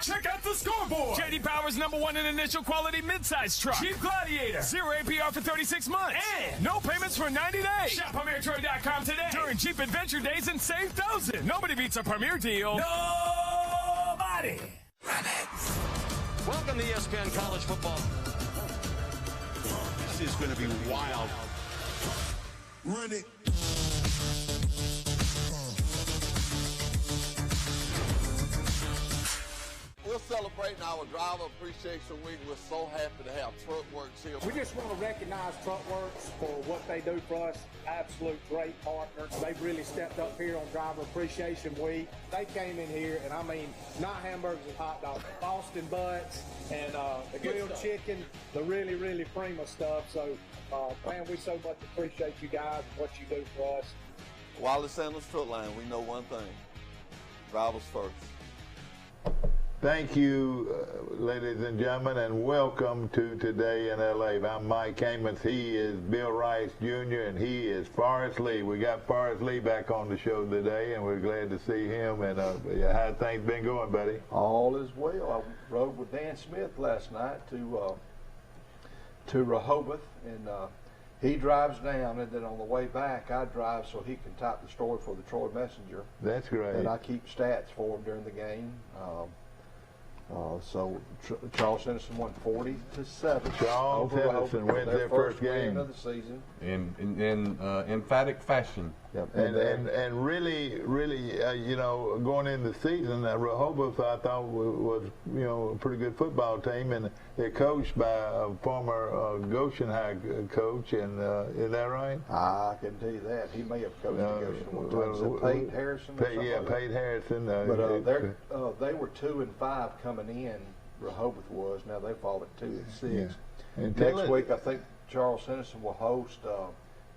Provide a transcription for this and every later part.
Check out the scoreboard. J.D. Power's #1 in initial quality midsize truck. Jeep Gladiator. 0 APR for 36 months. And no payments for 90 days. Shop PremierTroy.com today during Jeep Adventure Days and save thousands. Nobody beats a Premier deal. Nobody. Run it. Welcome to ESPN College Football. This is going to be wild. Run it. We're celebrating our Driver Appreciation Week. We're so happy to have Truckworks here. We just want to recognize Truckworks for what they do for us. Absolute great partners. They've really stepped up here on Driver Appreciation Week. They came in here, and I mean, not hamburgers and hot dogs, Boston butts and the grilled chicken, the really, really prima stuff. So, man, we so much appreciate you guys and what you do for us. Wallace Sanders Truck Line, we know one thing. Drivers first. Thank you, ladies and gentlemen, and welcome to Today in LA. I'm Mike Amos. He is Bill Rice Jr., and he is Forrest Lee. We got Forrest Lee back on the show today, and we're glad to see him. And how things been going, buddy? All is well. I rode with Dan Smith last night to Rehoboth, and he drives down, and then on the way back, I drive so he can type the story for the Troy Messenger. That's great. And I keep stats for him during the game. So Charles Henderson won 40-7. Charles Henderson wins their first game of the season in emphatic fashion. Yep. And really, going into the season, Rehoboth I thought was a pretty good football team, and they're coached by a former Goshen High coach, and is that right? I can tell you that he may have coached at Goshen one time. Peyton Harrison. Peyton Harrison. But they were 2-5 coming in. Rehoboth was. Now they fall at 2-6. Yeah. Next week, I think Charles Henderson will host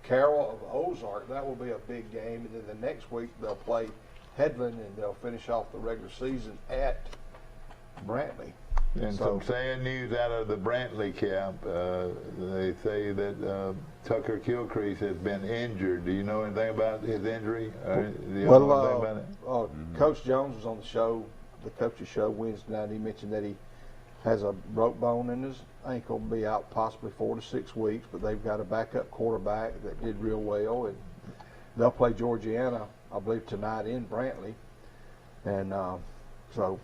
Carroll of Ozark. That will be a big game. And then the next week they'll play Headland, and they'll finish off the regular season at Brantley. And some sad news out of the Brantley camp. They say that Tucker Kilcrease has been injured. Do you know anything about his injury? Coach Jones was on the show, the coach's show Wednesday night. He mentioned that he has a broke bone in his ankle, be out possibly 4 to 6 weeks, but they've got a backup quarterback that did real well, and they'll play Georgiana, I believe, tonight in Brantley, and so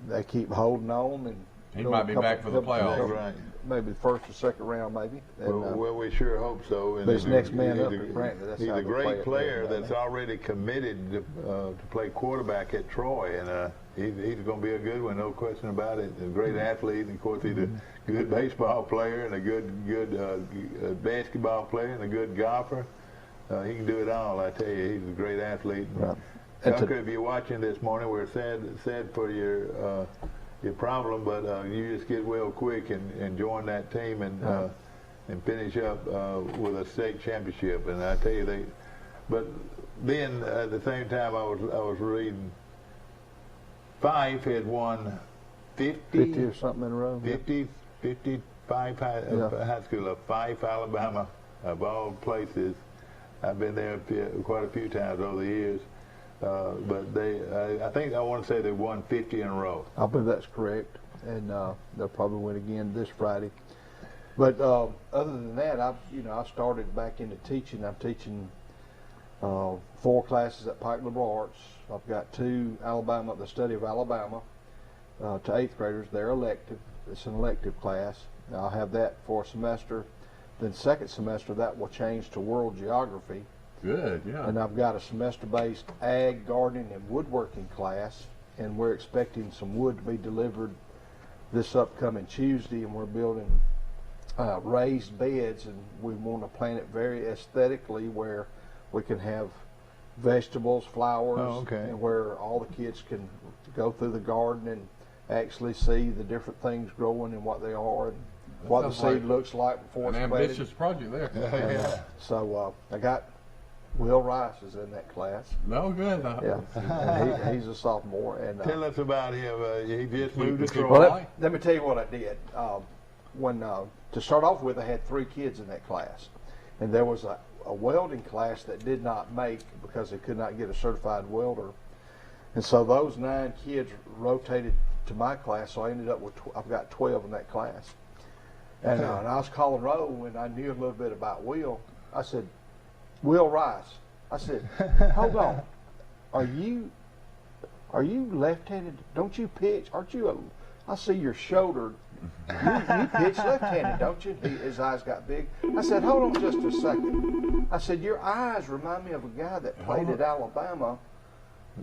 they keep holding on. And he might be back for the playoffs. Right. Maybe the first or second round, maybe. And, well, we sure hope so. And but he's next man up at Brantley. That's he's how a great player there, that's already committed to play quarterback at Troy, and he's going to be a good one, no question about it. A great athlete, and of course he's a good baseball player and a good basketball player and a good golfer. He can do it all, I tell you. He's a great athlete. Right. Tucker, if you're watching this morning, we're sad for your problem, but you just get well quick and join that team and finish up with a state championship. And I tell you, but then at the same time, I was reading Fife had won 50 or something in a row. 55 high school of Fife, Alabama, of all places. I've been there quite a few times over the years. But I want to say they won 50 in a row. I believe that's correct, and they'll probably win again this Friday. But other than that, I started back into teaching. I'm teaching 4 classes at Pike Liberal Arts. I've got 2 the study of Alabama, to 8th graders. They're elective. It's an elective class. I'll have that for a semester. Then second semester, that will change to world geography. Good, yeah. And I've got a semester-based ag, gardening, and woodworking class, and we're expecting some wood to be delivered this upcoming Tuesday, and we're building raised beds, and we want to plant it very aesthetically where we can have vegetables, flowers, and where all the kids can go through the garden and actually see the different things growing and what they are and what the seed looks like before it's planted. An ambitious project there. Yeah. So I got Will Rice is in that class. No good. Yeah, he's a sophomore. And tell us about him. He just moved to Troy. Well, let me tell you what I did. To start off with, I had 3 kids in that class, and there was a welding class that did not make because they could not get a certified welder, and so those 9 kids rotated to my class, so I ended up with I've got 12 in that class. And I was calling roll, and I knew a little bit about Will. I said, Will Rice. I said, hold on, are you left-handed? Don't you pitch? Aren't you I see your shoulder. You pitch left-handed, don't you? His eyes got big. I said, hold on just a second. I said, your eyes remind me of a guy that played at Alabama,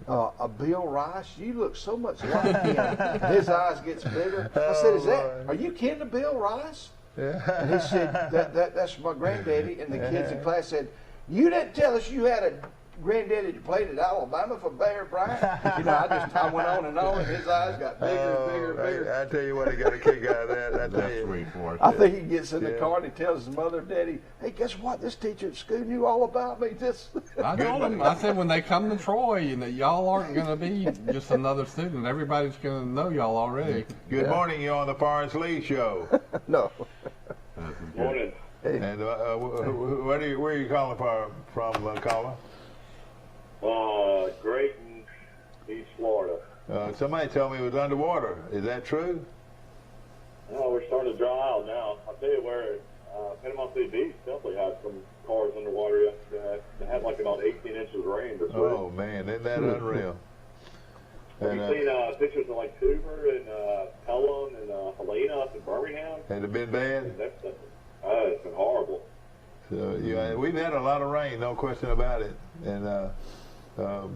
a Bill Rice. You look so much like him. His eyes gets bigger. I said, are you kin to Bill Rice? Yeah. And he said, that's my granddaddy. And the kids in class said, you didn't tell us you had a granddaddy that played at Alabama for Bear Bryant. I went on, and his eyes got bigger and bigger and bigger. I tell you what, he got a kick out of that. That's sweet for us. I think he gets in the car and he tells his mother and daddy, hey, guess what? This teacher at school knew all about me. I told him, I said, when they come to Troy, y'all aren't going to be just another student. Everybody's going to know y'all already. Good morning. You're on the Forrest Lee Show. No. Morning. Hey. And where are you calling from, caller? Grayton, East Florida. Somebody told me it was underwater. Is that true? No, we're starting to dry out now. I'll tell you where Panama City Beach definitely had some cars underwater yesterday. They had like about 18 inches of rain this week. Oh, man, isn't that unreal? Have you seen pictures of like Hoover and Pelham and Helena up in Birmingham? Has it been bad? It's been horrible. So, yeah, we've had a lot of rain, no question about it. And,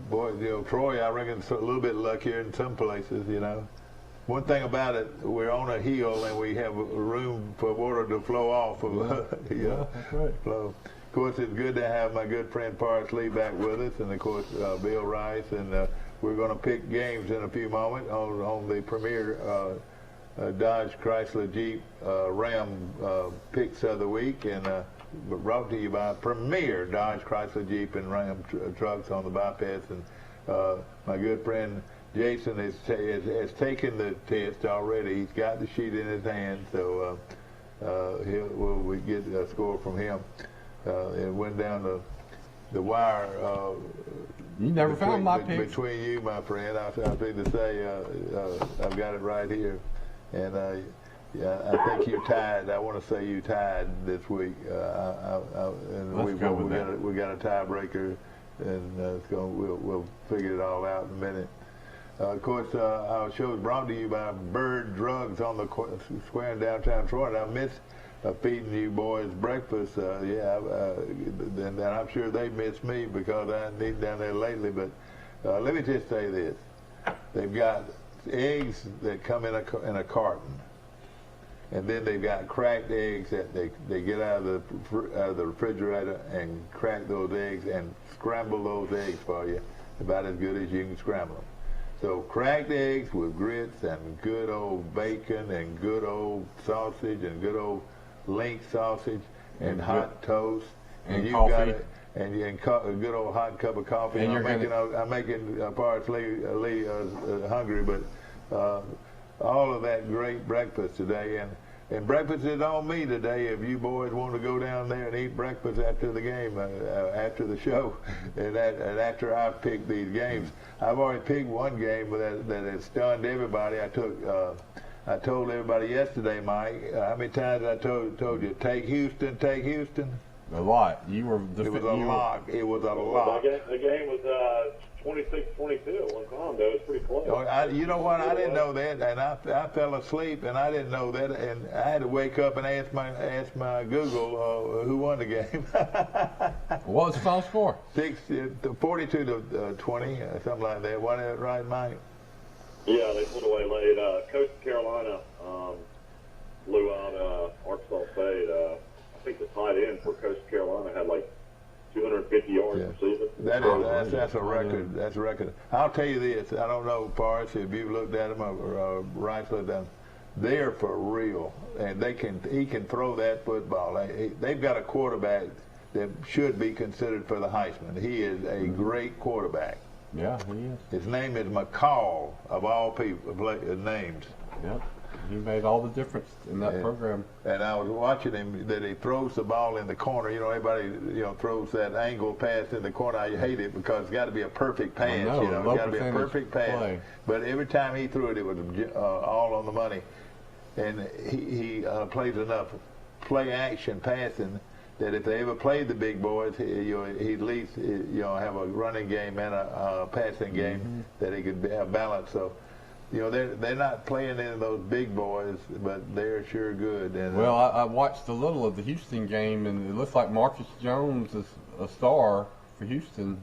boy, Troy, I reckon, is a little bit luckier in some places, One thing about it, we're on a hill and we have room for water to flow off of, That's right. flow. Of course, it's good to have my good friend Forrest Lee back with us, and of course, Bill Rice, and we're going to pick games in a few moments on the premier Dodge Chrysler Jeep Ram picks of the week, and brought to you by Premier Dodge Chrysler Jeep and Ram trucks on the bypass. And my good friend Jason has taken the test already. He's got the sheet in his hand, so we get a score from him. It went down the wire. You never found my picks. Between you, my friend, I think to say I've got it right here, and yeah, I think you tied. I want to say you tied this week, and we got a tiebreaker, and we'll figure it all out in a minute. Of course, our show is brought to you by Bird Drugs on the square in downtown Troy. And I miss feeding you boys breakfast. And I'm sure they miss me because I haven't eaten down there lately. But let me just say this: they've got eggs that come in a carton, and then they've got cracked eggs that they get out of the refrigerator and crack those eggs and scramble those eggs for you, about as good as you can scramble them. So cracked eggs with grits and good old bacon and good old sausage and good old link sausage and hot toast and you coffee. got it, and a good old hot cup of coffee. And I'm making Forrest Lee hungry, but all of that great breakfast today, and breakfast is on me today. If you boys want to go down there and eat breakfast after the game, after the show, and after I pick these games, I've already picked one game that has stunned everybody. I told everybody yesterday, Mike, how many times I told you, take Houston, take Houston. A lot. It was a lock. It was a lock. The game was 26-22 at one time, though. It was pretty close. You know what? I didn't know that, and I fell asleep, and I didn't know that, and I had to wake up and ask my Google who won the game. What was the final score? 42 to 20, something like that. Wasn't that right, Mike? Yeah, they pulled away late. Coastal Carolina blew out Arkansas State. I think the tight end for Coastal Carolina had like 250 yards receiving. That's a record. That's a record. I'll tell you this. I don't know, Forrest, if you've looked at them or Rice looked at them. They're for real, and he can throw that football. They've got a quarterback that should be considered for the Heisman. He is a great quarterback. Yeah, he is. His name is McCall, of all people names. Yep. He made all the difference in that program. And I was watching him that he throws the ball in the corner. You know, everybody throws that angle pass in the corner. I hate it because it's got to be a perfect pass. It's got to be a perfect pass. Play. But every time he threw it, it was all on the money. And he plays enough play action passing that if they ever played the big boys, he'd at least have a running game and a passing game that he could have balance. So, they're not playing any of those big boys, but they're sure good. And well, I watched a little of the Houston game, and it looks like Marcus Jones is a star for Houston.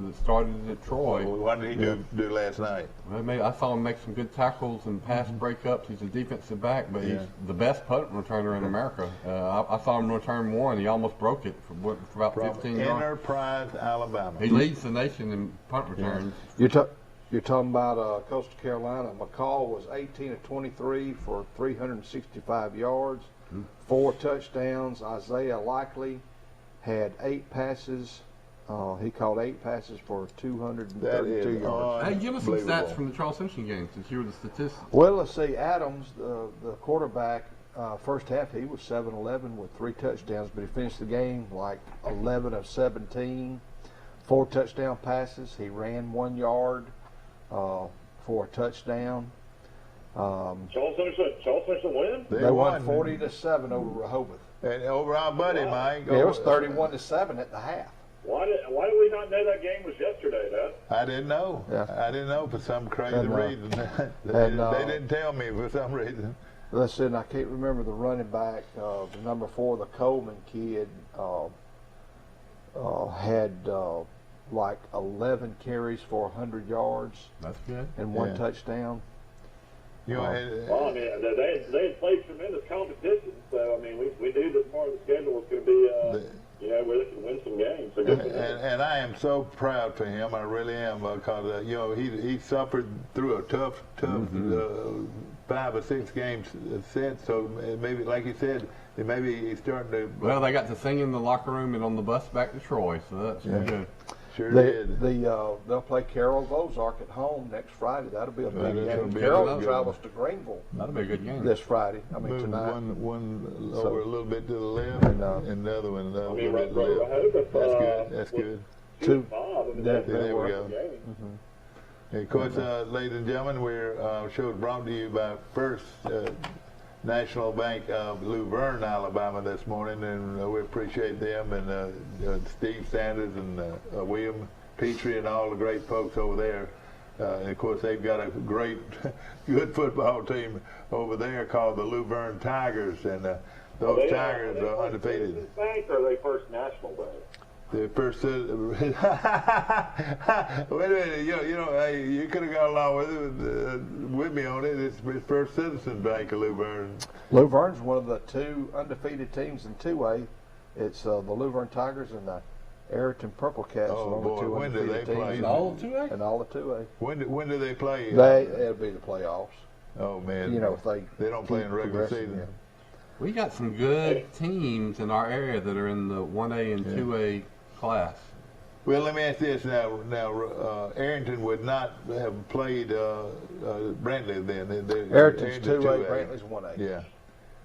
That started at Troy. Well, what did he do last night? I saw him make some good tackles and pass breakups. He's a defensive back, but he's the best punt returner in America. I saw him return one. He almost broke it for about 15 yards. Enterprise, Alabama. He leads the nation in punt returns. You're talking about Coastal Carolina. McCall was 18 of 23 for 365 yards, 4 touchdowns. Isaiah Likely had 8 passes. He caught 8 passes for 232 yards. Hey, give us some stats from the Charles Simpson game since you were the statistician. Well, let's see. Adams, the quarterback, first half he was 7-11 with 3 touchdowns, but he finished the game like 11 of 17, 4 touchdown passes. He ran 1 yard for a touchdown. Charles Simpson win? They won 40-7 over Rehoboth. And over our buddy Mike. Yeah, it was 31-7 at the half. Why did we not know that game was yesterday, though? I didn't know. Yeah. I didn't know for some crazy reason. They didn't tell me for some reason. Listen, I can't remember the running back, the number 4, the Coleman kid, had like 11 carries for 100 yards. That's good. And 1 touchdown. Well, I mean, they had played tremendous competition, so I mean, we knew that part of the schedule was going to be, where they can win some games. So and I am so proud for him. I really am, because he suffered through a tough 5 or 6 games set. So maybe, like you said, maybe he's starting to. Well, they got to sing in the locker room and on the bus back to Troy, so that's good. Sure did. They'll play Carroll Ozark at home next Friday. That'll be a big game. Carroll travels to Greenville. That'll be a good game this Friday. I mean, tonight. One over a little bit to the left, and the other one a little bit to the left. That's good. Two. There we go. And of course, ladies and gentlemen, we're show is brought to you by First National Bank of Luverne, Alabama this morning, and we appreciate them, and Steve Sanders and William Petrie and all the great folks over there. And of course, they've got a great, good football team over there called the Luverne Tigers, and those Tigers are undefeated. Citizens Bank, or are they First National Bank? The first, wait a minute, hey, you could have got along with me on it. It's First Citizens Bank of Luverne. Luverne's one of the 2 undefeated teams in 2A. It's the Luverne Tigers and the Ayrton Purple Cats. Oh boy, when do they play? And all of 2A? And all of 2A. When do they play? It'll be the playoffs. Oh man, if they don't play in regular season. Yeah. We got some good teams in our area that are in the 1A and 2A class. Well, let me ask this now. Arrington would not have played Brantley then. Arrington's 2A, Brantley's 1A. Yeah.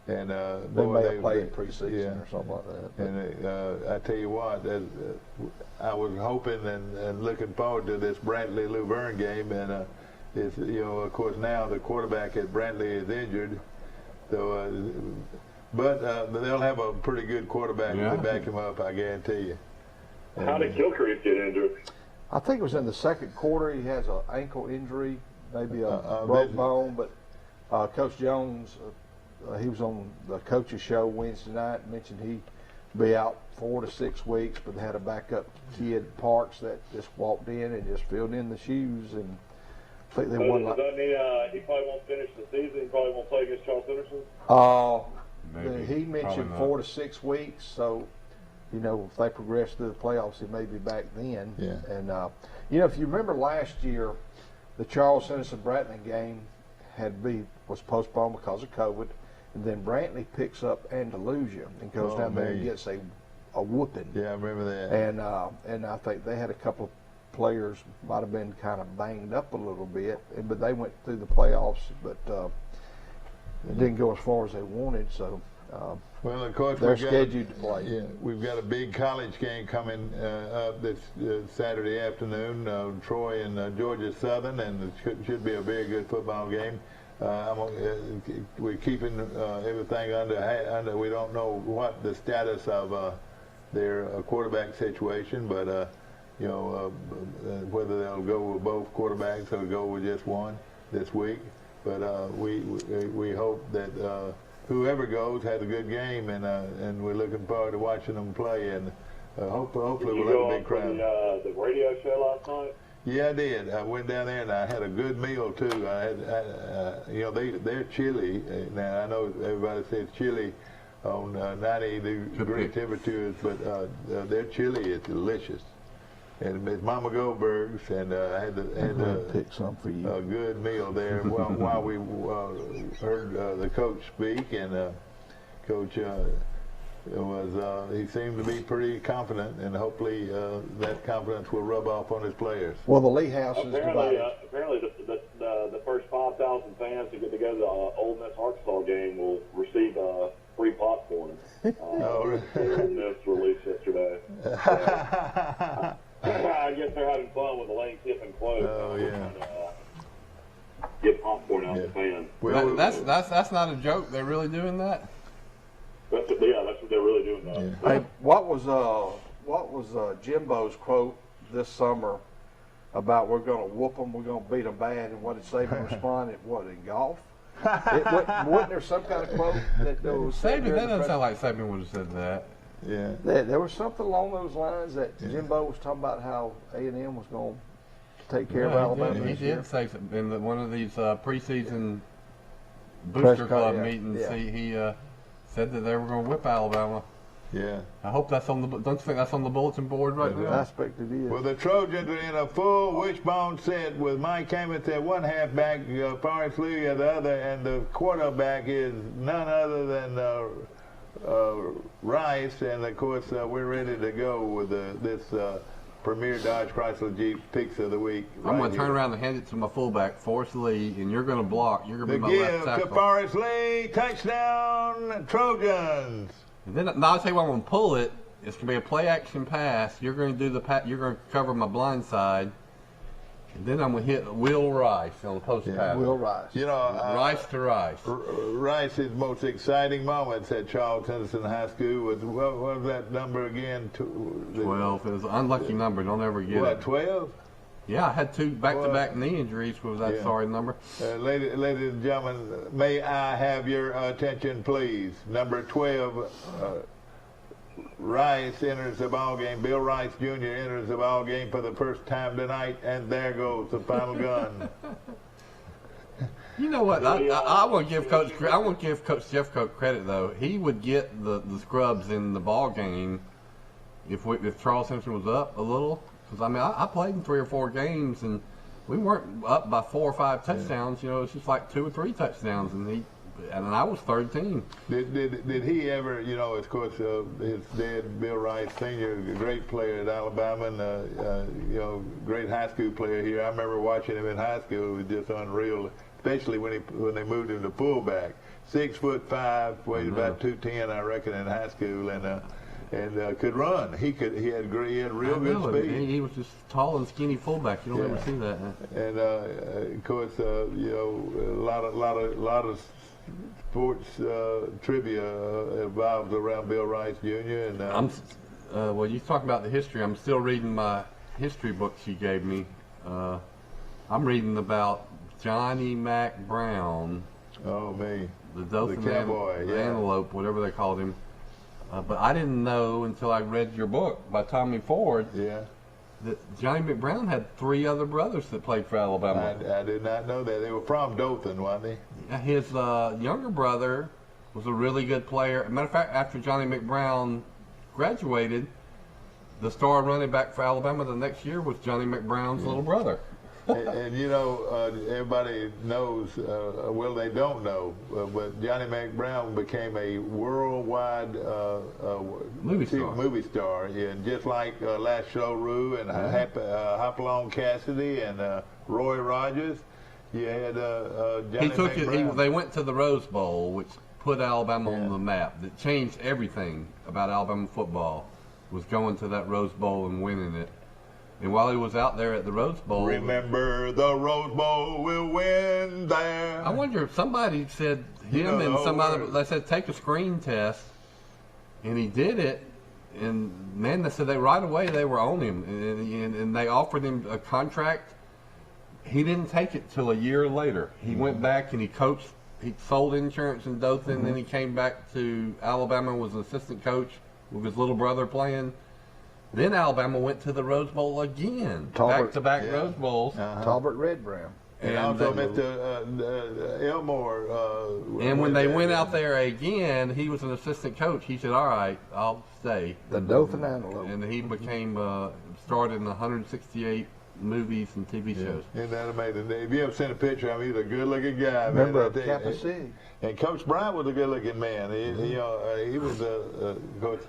And they may have played preseason or something like that. And I tell you what, I was hoping and looking forward to this Brantley Luverne game, and it's, of course now the quarterback at Brantley is injured, so but they'll have a pretty good quarterback to back him up, I guarantee you. How did Gilcrease get injured? I think it was in the second quarter. He has an ankle injury, maybe a broke bone. But Coach Jones, he was on the coach's show Wednesday night, mentioned he'd be out 4 to 6 weeks, but they had a backup kid, Parks, that just walked in and just filled in the shoes. And I think they won. Does that mean he probably won't finish the season? He probably won't play against Charles Henderson? He mentioned 4 to 6 weeks, so. If they progress through the playoffs, he may be back then. Yeah. And, if you remember last year, the Charles Henderson-Brantley game was postponed because of COVID, and then Brantley picks up Andalusia and goes down there and gets a whooping. Yeah, I remember that. And I think they had a couple of players might have been kind of banged up a little bit, but they went through the playoffs. But it didn't go as far as they wanted. So well, of course, they're scheduled to play. Yeah, we've got a big college game coming up this Saturday afternoon. Troy and Georgia Southern, and it should be a very good football game. We're keeping everything under. We don't know what the status of their quarterback situation, but whether they'll go with both quarterbacks or go with just one this week. But we hope that whoever goes has a good game, and we're looking forward to watching them play, and hopefully we'll have a big crowd. The radio show last night? Yeah, I did. I went down there and I had a good meal too. They're chilly. Now I know everybody says chili on 90-degree temperatures, but their chili is delicious. And it's Mama Goldberg's, and I had to pick some for you. A good meal there while we heard the coach speak, and Coach he seemed to be pretty confident, and hopefully that confidence will rub off on his players. Well, the Lee House is divided. Apparently, the first 5,000 fans who get to go to the Ole Miss Arkansas game will receive free popcorn. Ole Miss released yesterday. I guess they're having fun with the Lane Kiffin quote. Oh yeah. Get popcorn out to fans. Well, that's not a joke. They're really doing that. That's what they're really doing now. Yeah. Hey, what was Jimbo's quote this summer about we're going to whoop them, we're going to beat them bad, and what did Saban respond? In golf? Wasn't there some kind of quote that was Saban? That doesn't sound like Saban would have said that. Yeah. There was something along those lines that Jimbo was talking about how A&M was going to take care of Alabama. He did say something in one of these preseason booster club meetings. Yeah. He said that they were going to whip Alabama. Yeah. I hope that's on the. Don't you think that's on the bulletin board right now? Aspect it is. Well, the Trojans are in a full wishbone set with Mike Amos at one halfback, Forrest Lee at the other, and the quarterback is none other than Rice. And of course, we're ready to go with this Premier Dodge Chrysler Jeep Picks of the Week. I'm going to turn around and hand it to my fullback, Forrest Lee, and you're going to block. You're going to be my left tackle. To Forrest Lee, touchdown, Trojans. And then I'll tell you what, I'm going to pull it. It's going to be a play-action pass. You're going to do you're going to cover my blind side. And then I'm going to hit Will Rice on the post pass. Will Rice. Rice to Rice. Rice's most exciting moments at Charles Henderson High School was, what was that number again? 12. It was an unlucky number. Don't ever get it. What, 12? Yeah, I had 2 back-to-back knee injuries with that sorry number. Ladies and gentlemen, may I have your attention, please? Number 12, Rice enters the ball game. Bill Rice Jr. enters the ball game for the first time tonight, and there goes the final gun. You know what? I want to give Coach Jeff Coat credit though. He would get the scrubs in the ball game if Charles Henderson was up a little. Because I played in 3 or 4 games, and we weren't up by 4 or 5 touchdowns. You know, it's just like 2 or 3 touchdowns, and I was 13. Did he ever? You know, of course, his dad, Bill Rice Sr., a great player at Alabama, and great high school player here. I remember watching him in high school. It was just unreal, especially when they moved him to fullback. 6'5", weighed about 210, I reckon, in high school, and could run. He had real good speed. He was just tall and skinny fullback. You don't ever see that. And of course, a lot of sports trivia evolved around Bill Rice Jr. And well, you talk about the history. I'm still reading my history book she gave me. I'm reading about Johnny Mack Brown. Oh, me. The Dothan cowboy, the antelope, whatever they called him. But I didn't know until I read your book by Tommy Ford that Johnny McBrown had 3 other brothers that played for Alabama. I did not know that. They were from Dothan, weren't they? His younger brother was a really good player. As a matter of fact, after Johnny McBrown graduated, the star running back for Alabama the next year was Johnny McBrown's little brother. and everybody knows, well, they don't know, but Johnny McBrown became a worldwide movie star. And just like Lash Rue and Hopalong Cassidy and Roy Rogers, You had Johnny He took it. McBride. They went to the Rose Bowl, which put Alabama on the map. That changed everything about Alabama football. Was going to that Rose Bowl and winning it. And while he was out there at the Rose Bowl, Remember the Rose Bowl, we'll win there. I wonder if somebody said him and some other. They said take a screen test, and he did it. And man, they said right away they were on him, and they offered him a contract. He didn't take it till a year later. He went back and he coached. He sold insurance in Dothan, and then he came back to Alabama, was an assistant coach with his little brother playing. Then Alabama went to the Rose Bowl again, back-to-back Rose Bowls. Talbot Red Brown. And also Mr. Elmore. And when they went out there again, he was an assistant coach. He said, all right, I'll stay. The Dothan Antelope. And he became, starred in 168 movies and TV shows. Isn't that amazing? If you ever seen a picture of him, he's a good-looking guy. Remember man. Kappa Sig? And Coach Bryant was a good-looking man. He was coach.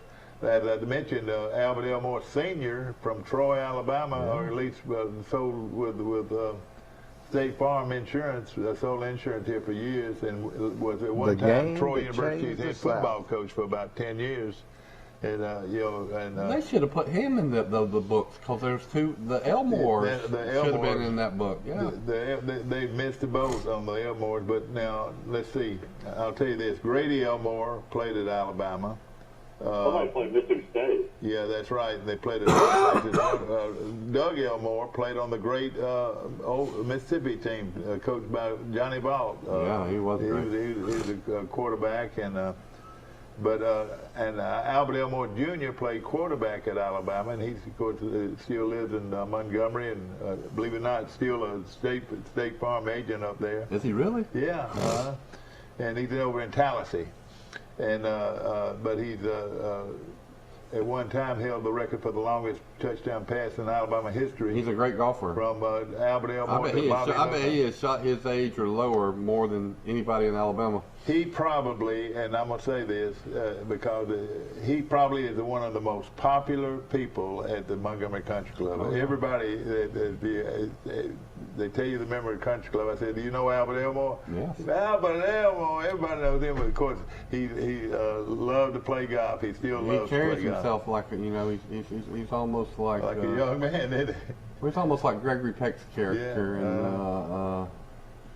As I mentioned, Albert Elmore Sr. from Troy, Alabama, or at least sold with State Farm Insurance, sold insurance here for years, and was at one time Troy University's head football coach for about 10 years. And they should have put him in the books, because there's two. The Elmores should have been in that book. Yeah, they missed the boat on the Elmores. But now let's see. I'll tell you this: Grady Elmore played at Alabama. Somebody played Mississippi State. Yeah, that's right. They played at Doug Elmore played on the great old Mississippi team, coached by Johnny Ball. He was great. He was a quarterback, and Albert Elmore Jr. played quarterback at Alabama, and he of course still lives in Montgomery, and believe it or not, still a State Farm agent up there. Is he really? Yeah, and he's over in Tallahassee. And but he's at one time held the record for the longest touchdown pass in Alabama history. He's a great golfer. From Albert Elmore I bet he has shot his age or lower more than anybody in Alabama. He probably, and I'm going to say this because he probably is one of the most popular people at the Montgomery Country Club. Oh, yeah. Everybody, they tell you the member of the Country Club. I said, do you know Albert Elmore? Yes. Albert Elmore, everybody knows him. But of course, he loved to play golf. He still loves to play golf. He carries himself like, he's almost like a young man, isn't he? He's almost like Gregory Peck's character in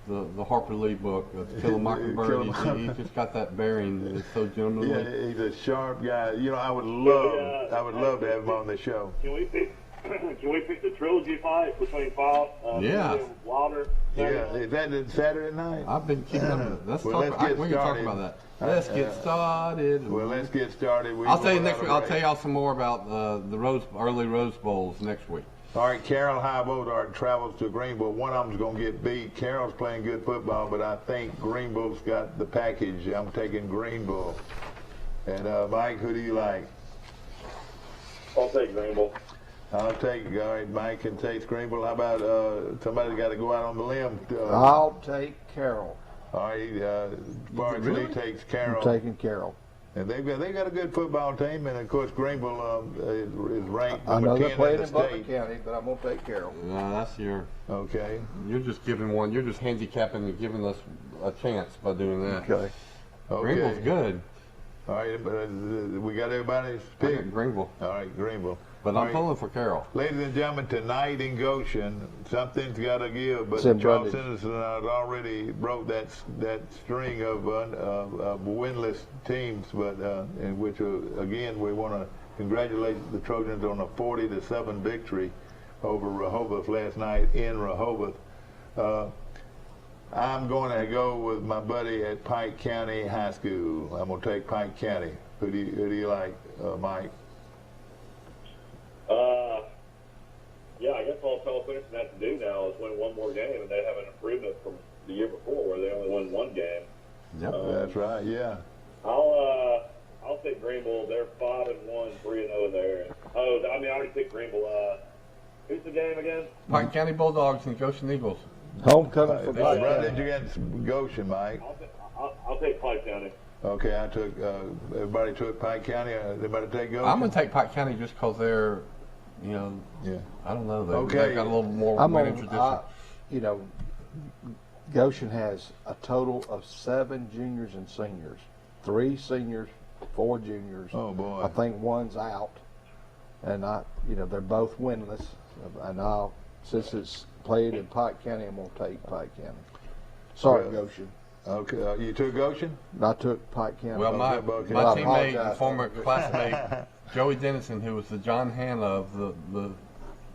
the Harper Lee book, Kill a Mockingbird. He's just got that bearing. It's so gentlemanly. Yeah, he's a sharp guy. I would love to have him on the show. Can we pick the trilogy fight between Wilder? Yeah, is that Saturday night? I've been keeping up. We can talk about that. Let's get started. Well, let's get started. I'll tell you next week. I'll tell y'all some more about the early Rose Bowls next week. All right, Carroll High Bodart travels to Greenville. One of them's going to get beat. Carroll's playing good football, but I think Greenville's got the package. I'm taking Greenville. And Mike, who do you like? I'll take Greenville. All right, Mike can take Greenville. How about somebody's got to go out on the limb? I'll take Carroll. All right, Barkley takes Carroll. I'm taking Carroll. And they got a good football team, and of course Greenville is ranked I number know 10 they're playing in in the Butler state. County, but I'm gonna take Carroll. No, that's your. Okay. You're just giving one. You're just handicapping and giving us a chance by doing that. Okay. Greenville's good. All right, but we got everybody's pick. Greenville. All right, Greenville. But I'm pulling for Carroll. Ladies and gentlemen, tonight in Goshen, something's got to give. But Charles Henderson has already broke that string of winless teams. But in which again we want to congratulate the Trojans on a 40-7 victory over Rehoboth last night in Rehoboth. I'm going to go with my buddy at Pike County High School. I'm going to take Pike County. Who do you like, Mike? Yeah, I guess all Charles Henderson has to do now is win one more game, and they have an improvement from the year before where they only won one game. Yep, that's right. Yeah. I'll take Greenville. They're 5-1, 3-0 there. I already picked Greenville. Who's the game again? Pike County Bulldogs and Goshen Eagles. Homecoming for Pike County. County. Against Goshen, Mike. I'll take Pike County. Okay, I took. Everybody took Pike County. Everybody take Goshen. I'm gonna take Pike County just because they're, Yeah. I don't know. They got a little more I'm winning tradition. Goshen has a total of 7 juniors and seniors. 3 seniors, 4 juniors. Oh boy! I think one's out, and they're both winless. And since it's played in Pike County, I'm gonna take Pike County. Sorry, Goshen. Okay, you took Goshen? I took Pike County. Well, my teammate and former classmate Joey Dennison, who was the John Hanna of the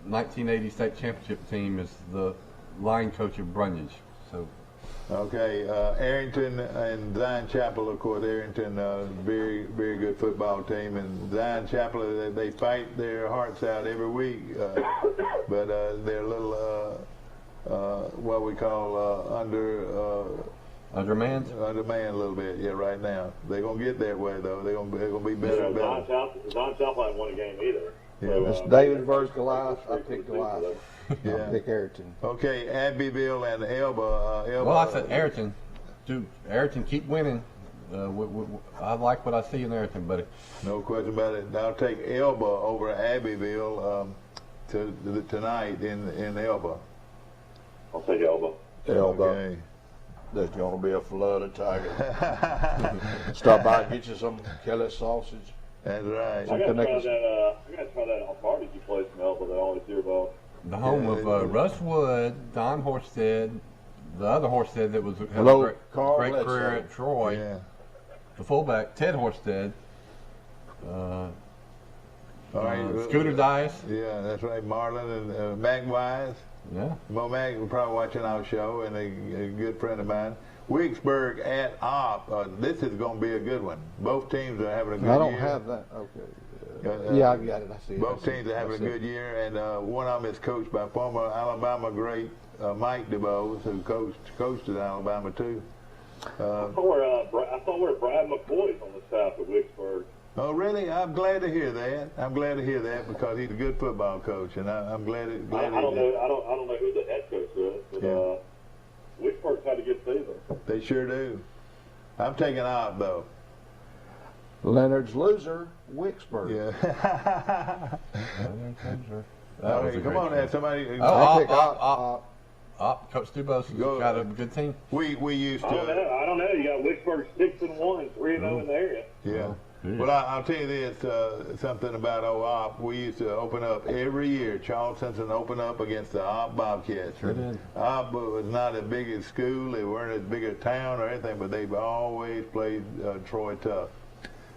1980 state championship team, is the line coach of Brundage. So. Okay, Arrington and Zion Chapel, of course. Arrington, very, very good football team, and Zion Chapel, they fight their hearts out every week, but they're a little, what we call undermanned a little bit, yeah, right now. They're gonna get that way though. They're gonna be better and better. Zion Chapel hasn't won a game either. Yeah, so, it's David versus Goliath. I picked Goliath. Yeah. I pick Ayrton. Okay, Abbeville and Elba. Well, I said Ayrton. Dude, Ayrton, keep winning. I like what I see in Ayrton, buddy. No question about it. I'll take Elba over Abbeville tonight in Elba. I'll take Elba. Elba. Okay. There's going to be a flood of tigers. Stop by and get you some Kelly sausage. That's right. I gotta try that barbecue place in Elba that I always hear about. The home of Russ Wood, Don Horsted, the other Horsted that had a great career at Troy, the fullback, Ted Horsted, Scooter Dice. Yeah, that's right. Marlon and Mac Wise. Yeah. Mo Mac was probably watching our show, and a good friend of mine. Wicksburg at Opp. This is going to be a good one. Both teams are having a good year. I don't have that. Okay. Yeah, I got it. I see it. Both teams are having a good year, and one of them is coached by former Alabama great Mike DeBose, who coached at Alabama too. I thought we're Brad McCoy's on the staff at Wicksburg. Oh, really? I'm glad to hear that. Because he's a good football coach, and I'm glad. I don't know who the head coach is, but Wicksburg's had a good season. They sure do. I'm taking Opp though. Leonard's loser, Wicksburg. Yeah. Come on, there, somebody. Coach Dubose got a good team. We used to. I don't know. You got Wicksburg 6-1, 3-0 in the area. Yeah. Well, I'll tell you this, something about Opp. We used to open up every year. Charles Simpson opened up against the Opp Bobcats. Sure did. Opp was not as big a school. They weren't as big a town or anything, but they've always played Troy tough.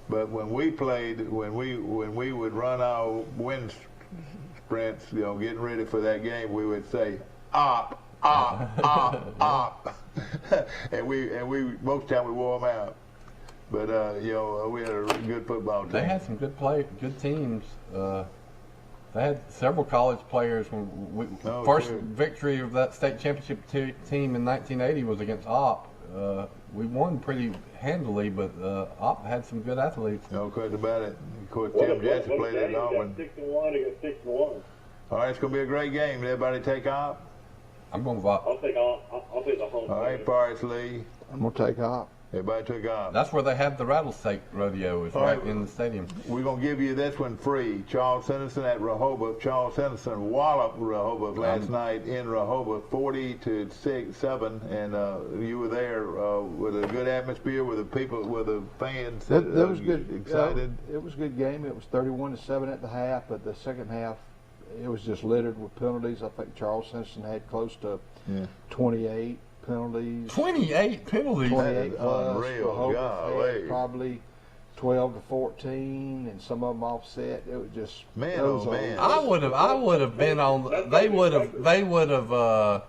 But when we would run our wind sprints, getting ready for that game, we would say, Opp, Opp, Opp, Opp. and we most time we wore them out. But we had a good football team. They had some good teams. They had several college players. First victory of that state championship team in 1980 was against Opp. We won pretty handily, but Opp had some good athletes. No question about it. Of course, Tim Jackson played at Auburn. 6-1 against 6-1. All right, it's going to be a great game. Did everybody take Opp? I'm going to Opp. I'll take the home. All right, Forrest Lee. I'm going to take Opp. Everybody took Opp. That's where they have the rattlesnake rodeo, is right in the stadium. We're going to give you this one free. Charles Henderson at Rehoboth. Charles Henderson walloped Rehoboth last night in Rehoboth, 40-7, and you were there with a good atmosphere, with the people, with the fans. That was good. Excited. It was a good game. It was 31-7 at the half, but the second half, it was just littered with penalties. I think Charles Henderson had close to 28 penalties. 28 penalties? 28 plus. Unreal. Golly. Probably 12-14, and some of them offset. It was just man. I would have been on. They would have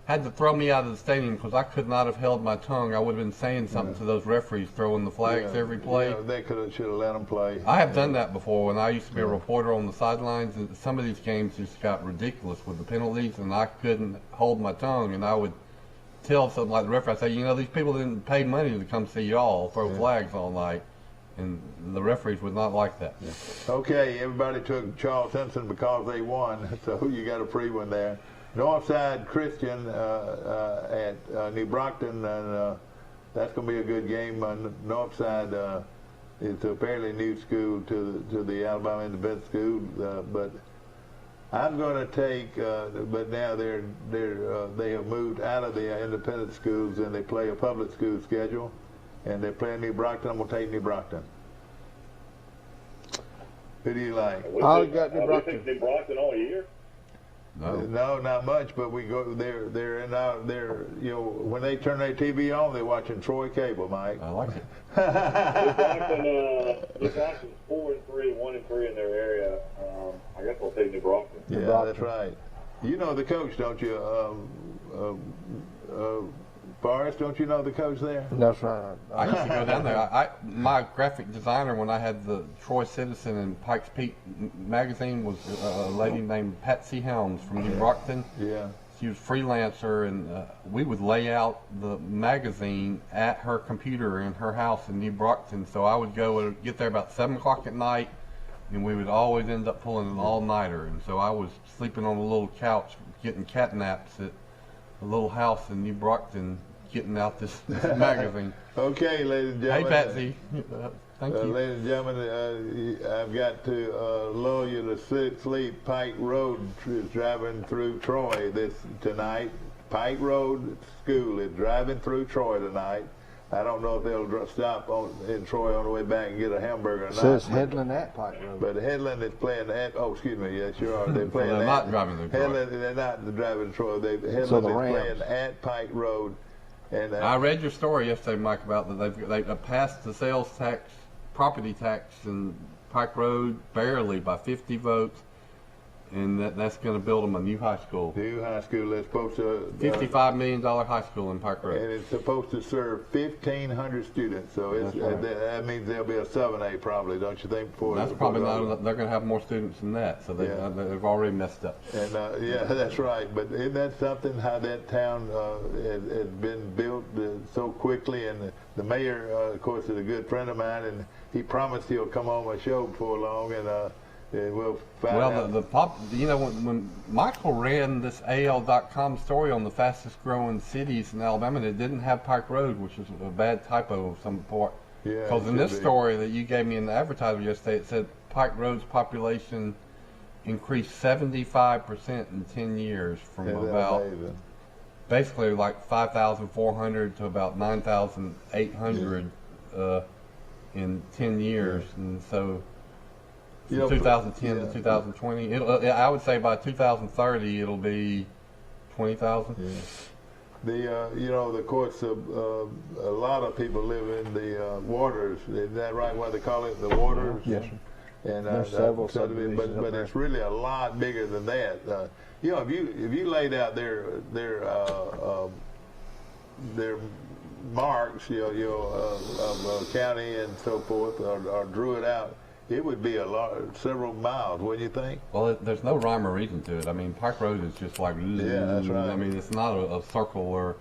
had to throw me out of the stadium because I could not have held my tongue. I would have been saying something to those referees throwing the flags every play. Yeah, they should have let them play. I have done that before when I used to be a reporter on the sidelines. And some of these games just got ridiculous with the penalties, and I couldn't hold my tongue, and I would tell something like the referee, I say, these people didn't pay money to come see y'all throw flags all night, and the referees would not like that. Okay, everybody took Charles Henderson because they won, so you got a free one there. Northside Christian at New Brockton, and that's going to be a good game. Northside is a fairly new school to the Alabama Independent School, but I'm going to take, but now they have moved out of the independent schools and they play a public school schedule, and they're playing New Brockton. I'm going to take New Brockton. Who do you like? I got New Brockton. We picked New Brockton all year. No, not much, but we go. They're in our. They're when they turn their TV on, they're watching Troy Cable, Mike. I like it. New Brockton's 4-3, 1-3 in their area. I guess I'll take New Brockton. Yeah, that's right. You know the coach, don't you? Forrest, don't you know the coach there? That's right. I used to go down there. My graphic designer when I had the Troy Citizen and Pikes Peak magazine was a lady named Patsy Helms from New Brockton. Yeah. She was freelancer, and we would lay out the magazine at her computer in her house in New Brockton. So I would go get there about 7 o'clock at night, and we would always end up pulling an all-nighter. And so I was sleeping on a little couch, getting cat naps at a little house in New Brockton, getting out this magazine. Okay, ladies and gentlemen. Hey, Patsy. Thank you. Ladies and gentlemen, I've got to lull you to sleep. Pike Road is driving through Troy tonight. Pike Road School is driving through Troy tonight. I don't know if they'll stop in Troy on the way back and get a hamburger or not. It says Headland at Pike Road. But Headland is playing at, excuse me, yes, you are. They're playing they're not driving through Troy. Headland, they're not driving Troy. Headland is playing at Pike Road. And I read your story yesterday, Mike, about that they've passed the sales tax, property tax in Pike Road barely by 50 votes, and that's going to build them a new high school. New high school that's supposed to $55 million high school in Pike Road. And it's supposed to serve 1,500 students, so that means there'll be a 7A probably, don't you think? That's probably not. They're going to have more students than that, so they've already messed up. And yeah, that's right. But isn't that something? How that town has been built so quickly, and the mayor, of course, is a good friend of mine, and he promised he'll come on my show before long, and we'll find out. When Michael ran this AL.com story on the fastest growing cities in Alabama, it didn't have Pike Road, which is a bad typo of some part. Yeah, because in this story that you gave me in the advertisement yesterday, it said Pike Road's population increased 75% in 10 years from about basically like 5,400 to about 9,800 in 10 years, and so. From 2010 to 2020, I would say by 2030 it'll be 20,000. Yeah. Of course, a lot of people live in the waters. Is that right? What they call it, the waters? Yes, sir. And there's several subdivisions, but it's really a lot bigger than that. If you laid out their marks, of county and so forth, or drew it out, it would be several miles, wouldn't you think? Well, there's no rhyme or reason to it. I mean, Pike Road is just like, yeah, that's right. I mean, it's not a circle or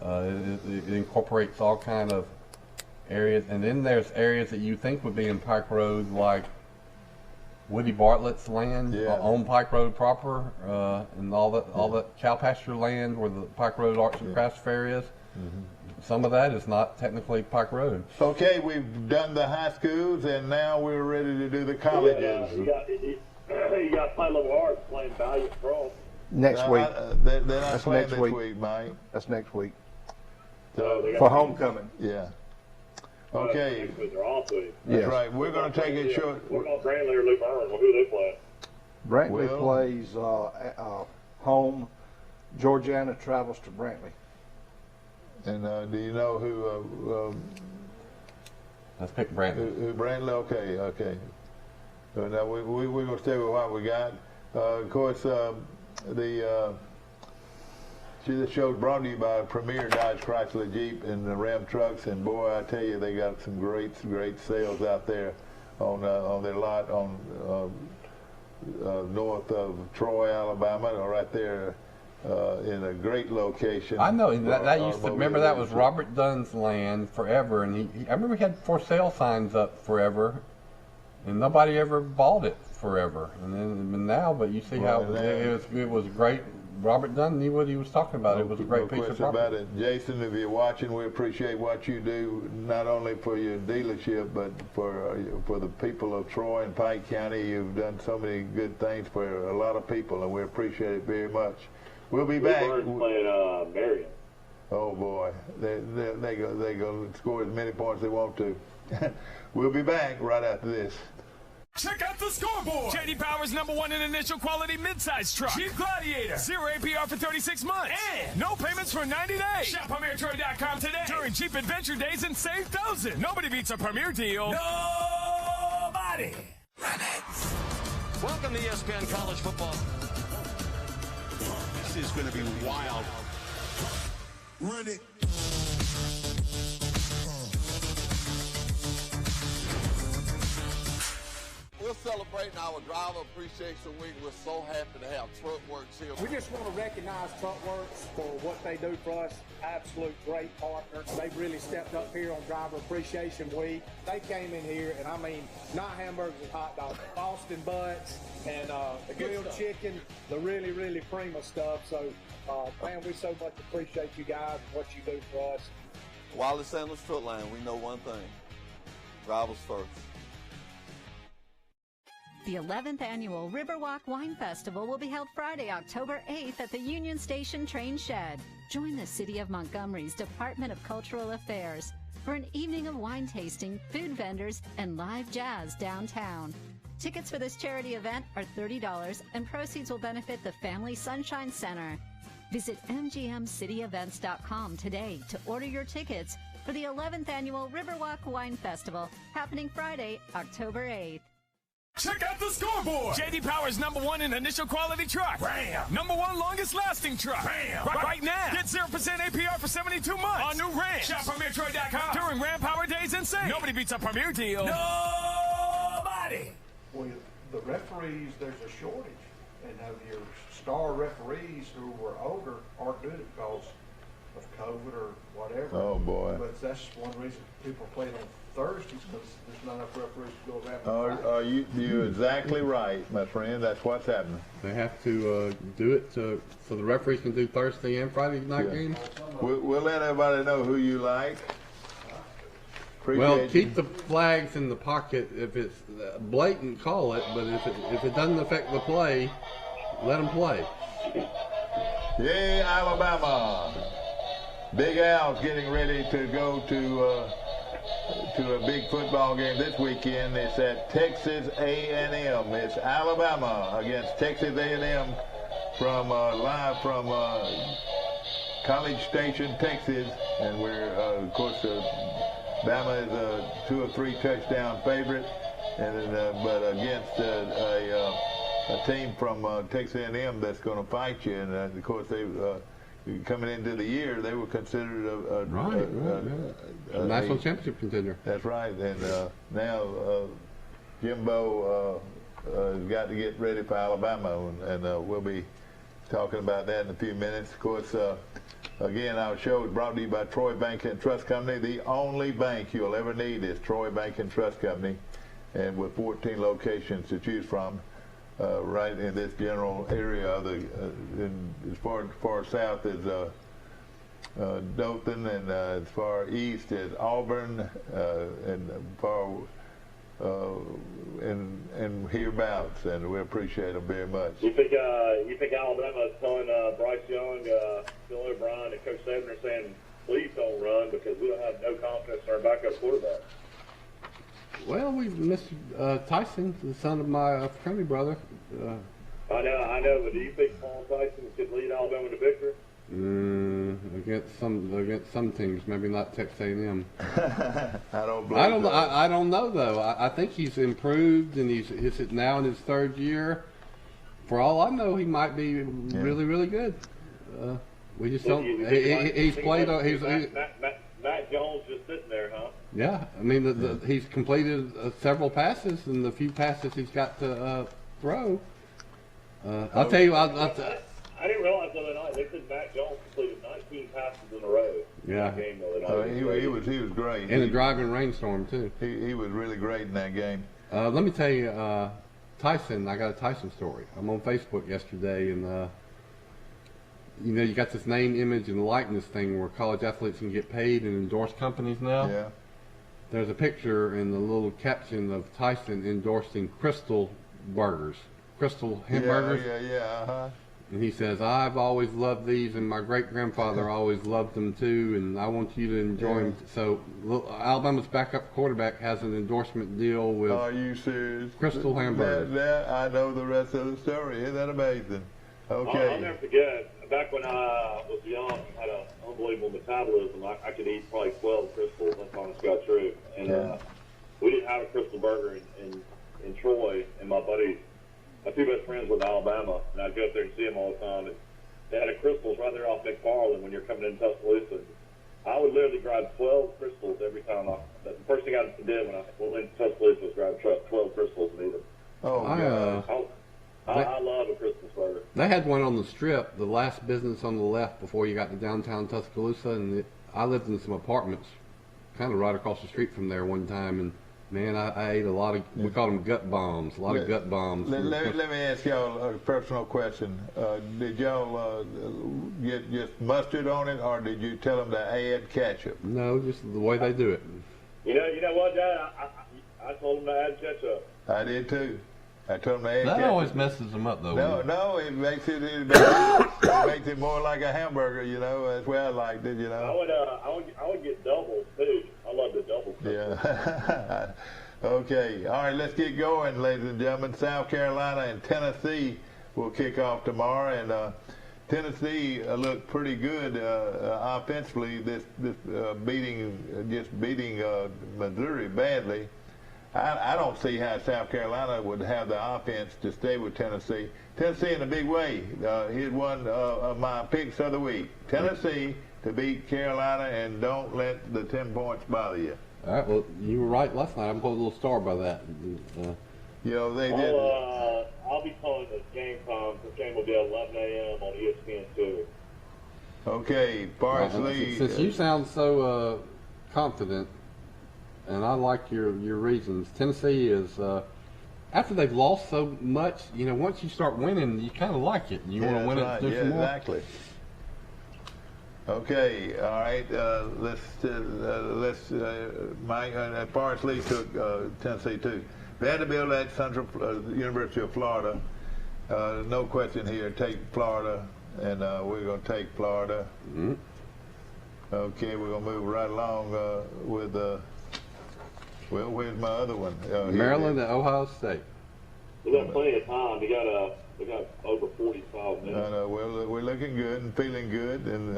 it incorporates all kind of areas. And then there's areas that you think would be in Pike Road, like Woody Bartlett's land on Pike Road proper, and all that cow pasture land where the Pike Road Arts and Crafts Fair is. Mm-hmm. Some of that is not technically Pike Road. Okay, we've done the high schools, and now we're ready to do the colleges. You got high level arts playing Valiant Cross. Next week. They're not playing this week, Mike. That's next week. For homecoming. Yeah. Okay. That's right. We're going to take it short. What about Brantley or Luke Irwin? Who do they play? Brantley plays home. Georgiana travels to Brantley. And do you know who? Let's pick Brantley. Who Brantley? Okay. So now we're going to stay with what we got. Of course, the show is brought to you by Premier Dodge Chrysler Jeep and the Ram trucks. And boy, I tell you, they got some great sales out there on their lot on north of Troy, Alabama, or right there. In a great location. I know that used to. Remember that was Robert Dunn's land forever, and I remember he had for sale signs up forever, and nobody ever bought it forever. And then now, but you see how it was great Robert Dunn knew what he was talking about. It was a great piece of property. About it. Jason, if you're watching, we appreciate what you do, not only for your dealership, but for the people of Troy and Pike County. You've done so many good things for a lot of people, and we appreciate it very much. We'll be back. Playing Marion. Oh boy, they go score as many points as they want to. We'll be back right after this. Check out the scoreboard. J.D. Power's #1 in initial quality midsize truck. Jeep Gladiator. 0 APR for 36 months. And no payments for 90 days. Shop PremierTroy.com today during Jeep Adventure Days and save thousands. Nobody beats a Premier deal. Nobody. Run it. Welcome to ESPN College Football. This is going to be wild. Run it. We're celebrating our Driver Appreciation Week. We're so happy to have TruckWorks here. We just want to recognize TruckWorks for what they do for us. Absolute great partners. They've really stepped up here on Driver Appreciation Week. They came in here, and I mean, not hamburgers and hot dogs, Boston butts and the grilled chicken, the really, really prima stuff. So, man, we so much appreciate you guys and what you do for us. Wallace Sanders Truck Line, we know one thing. Drivers first. The 11th Annual Riverwalk Wine Festival will be held Friday, October 8th at the Union Station Train Shed. Join the City of Montgomery's Department of Cultural Affairs for an evening of wine tasting, food vendors, and live jazz downtown. Tickets for this charity event are $30, and proceeds will benefit the Family Sunshine Center. Visit mgmcityevents.com today to order your tickets for the 11th Annual Riverwalk Wine Festival happening Friday, October 8th. Check out the scoreboard. J.D. Power's #1 in initial quality truck. Ram. #1 longest lasting truck. Ram. Right now. Get 0% APR for 72 months on new Ram. Shop PremierTroy.com during Ram Power Days and save. Nobody beats a Premier deal. Nobody. Well, the referees, there's a shortage. And your star referees who were older aren't doing it because of COVID or whatever. Oh boy. But that's one reason people are playing on Thursdays, because there's not enough referees to go around. Are you're exactly right, my friend. That's what's happening. They have to do it so the referees can do Thursday and Friday night games. We'll let everybody know who you like. Well, keep the flags in the pocket. If it's blatant, call it. But if it doesn't affect the play, let them play. Yay, Alabama! Big Al's getting ready to go to a big football game this weekend. It's at Texas A&M. It's Alabama against Texas A&M from live from College Station, Texas, and we're of course Bama is a 2 or 3 touchdown favorite, and but against a team from Texas A&M that's going to fight you, and of course they. Coming into the year, they were considered a national championship contender. That's right, and now Jimbo has got to get ready for Alabama, and we'll be talking about that in a few minutes. Of course, again, our show is brought to you by Troy Bank and Trust Company. The only bank you'll ever need is Troy Bank and Trust Company, and with 14 locations to choose from. Right in this general area of the, as far south as Dothan, and as far east as Auburn, and far and hereabouts, and we appreciate them very much. You think Alabama is telling Bryce Young, Bill O'Brien, and Coach Saban are saying, please don't run because we don't have no confidence in our backup quarterback? Well, we've missed Tyson, the son of my fraternity brother. I know, but do you think Paul Tyson could lead Alabama to victory? Against some teams, maybe not Texas A&M. I don't know though. I think he's improved, and he's now in his 3rd year. For all I know, he might be really, really good. We just don't. He's played. Matt Jones just sitting there, huh? Yeah, I mean, he's completed several passes, and the few passes he's got to throw. I'll tell you, I didn't realize the other night they said Matt Jones completed 19 passes in a row. Yeah, in that game the other night. He was great in a driving rainstorm too. He was really great in that game. Let me tell you, Tyson. I got a Tyson story. I'm on Facebook yesterday, and you know, you got this name, image, and likeness thing where college athletes can get paid and endorse companies now. Yeah. There's a picture in the little caption of Tyson endorsing Crystal Burgers, Crystal hamburgers. Yeah. Uh-huh. And he says, I've always loved these, and my great-grandfather always loved them too, and I want you to enjoy them. So Alabama's backup quarterback has an endorsement deal with Are you serious? Crystal hamburgers. I know the rest of the story. Isn't that amazing? Okay. I'll never forget, back when I was young, I had an unbelievable metabolism. I could eat probably 12 Crystals. That's honest God true. And we didn't have a Crystal burger in Troy, and my buddies, my two best friends were in Alabama, and I'd go up there and see them all the time. And they had a Crystals right there off McFarland when you're coming in Tuscaloosa. I would literally grab 12 Crystals every time. The first thing I did when I went into Tuscaloosa was grab 12 Crystals and eat them. Oh, I love a Crystals burger. They had one on the Strip, the last business on the left before you got to downtown Tuscaloosa, and I lived in some apartments kind of right across the street from there one time, and man, I ate a lot of, we call them gut bombs, a lot of gut bombs. Let me ask y'all a personal question. Did y'all get just mustard on it, or did you tell them to add ketchup? No, just the way they do it. You know what, Dad? I told them to add ketchup. I did too. I told them to add ketchup. That always messes them up, though. No, it makes it more like a hamburger, you know. That's where I liked it, you know. I would get doubles too. I love the double. Yeah. Okay. All right, let's get going, ladies and gentlemen. South Carolina and Tennessee will kick off tomorrow, and Tennessee looked pretty good offensively. This beating Missouri badly. I don't see how South Carolina would have the offense to stay with Tennessee. Tennessee in a big way. Here's one of my picks of the week. Tennessee to beat Carolina, and don't let the 10 points bother you. All right, well, you were right last night. I'm going a little star by that. You know, they did. I'll be calling this game time. This game will be at 11 a.m. on ESPN2. Okay, Parsley. Since you sound so confident, and I like your reasons, Tennessee is, after they've lost so much, you know, once you start winning, you kind of like it. You want to win it. Yeah, exactly. Okay, all right. Mike Parsley took Tennessee too. Vanderbilt at Central University of Florida. No question here. Take Florida, and we're going to take Florida. Mm-hmm. Okay, we're going to move right along with. Well, where's my other one? Maryland at Ohio State. We got plenty of time. We got over 45 minutes. Well, we're looking good and feeling good. And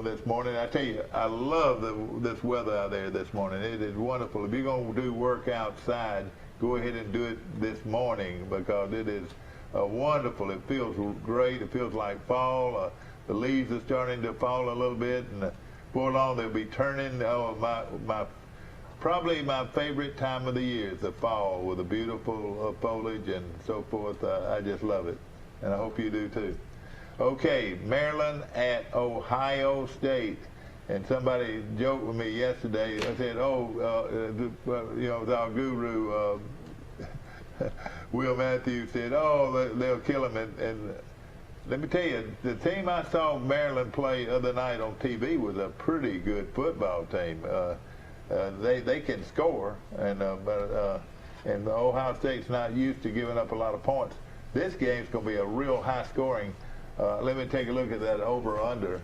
this morning, I tell you, I love this weather out there this morning. It is wonderful. If you're going to do work outside, go ahead and do it this morning, because it is wonderful. It feels great. It feels like fall. The leaves are starting to fall a little bit, and before long they'll be turning. Probably my favorite time of the year is the fall, with the beautiful foliage and so forth. I just love it, and I hope you do too. Okay, Maryland at Ohio State. And somebody joked with me yesterday. I said, you know, our guru, Will Matthews, said, they'll kill him. And let me tell you, the team I saw Maryland play other night on TV was a pretty good football team. They can score, and Ohio State's not used to giving up a lot of points. This game's going to be a real high scoring. Let me take a look at that over/under.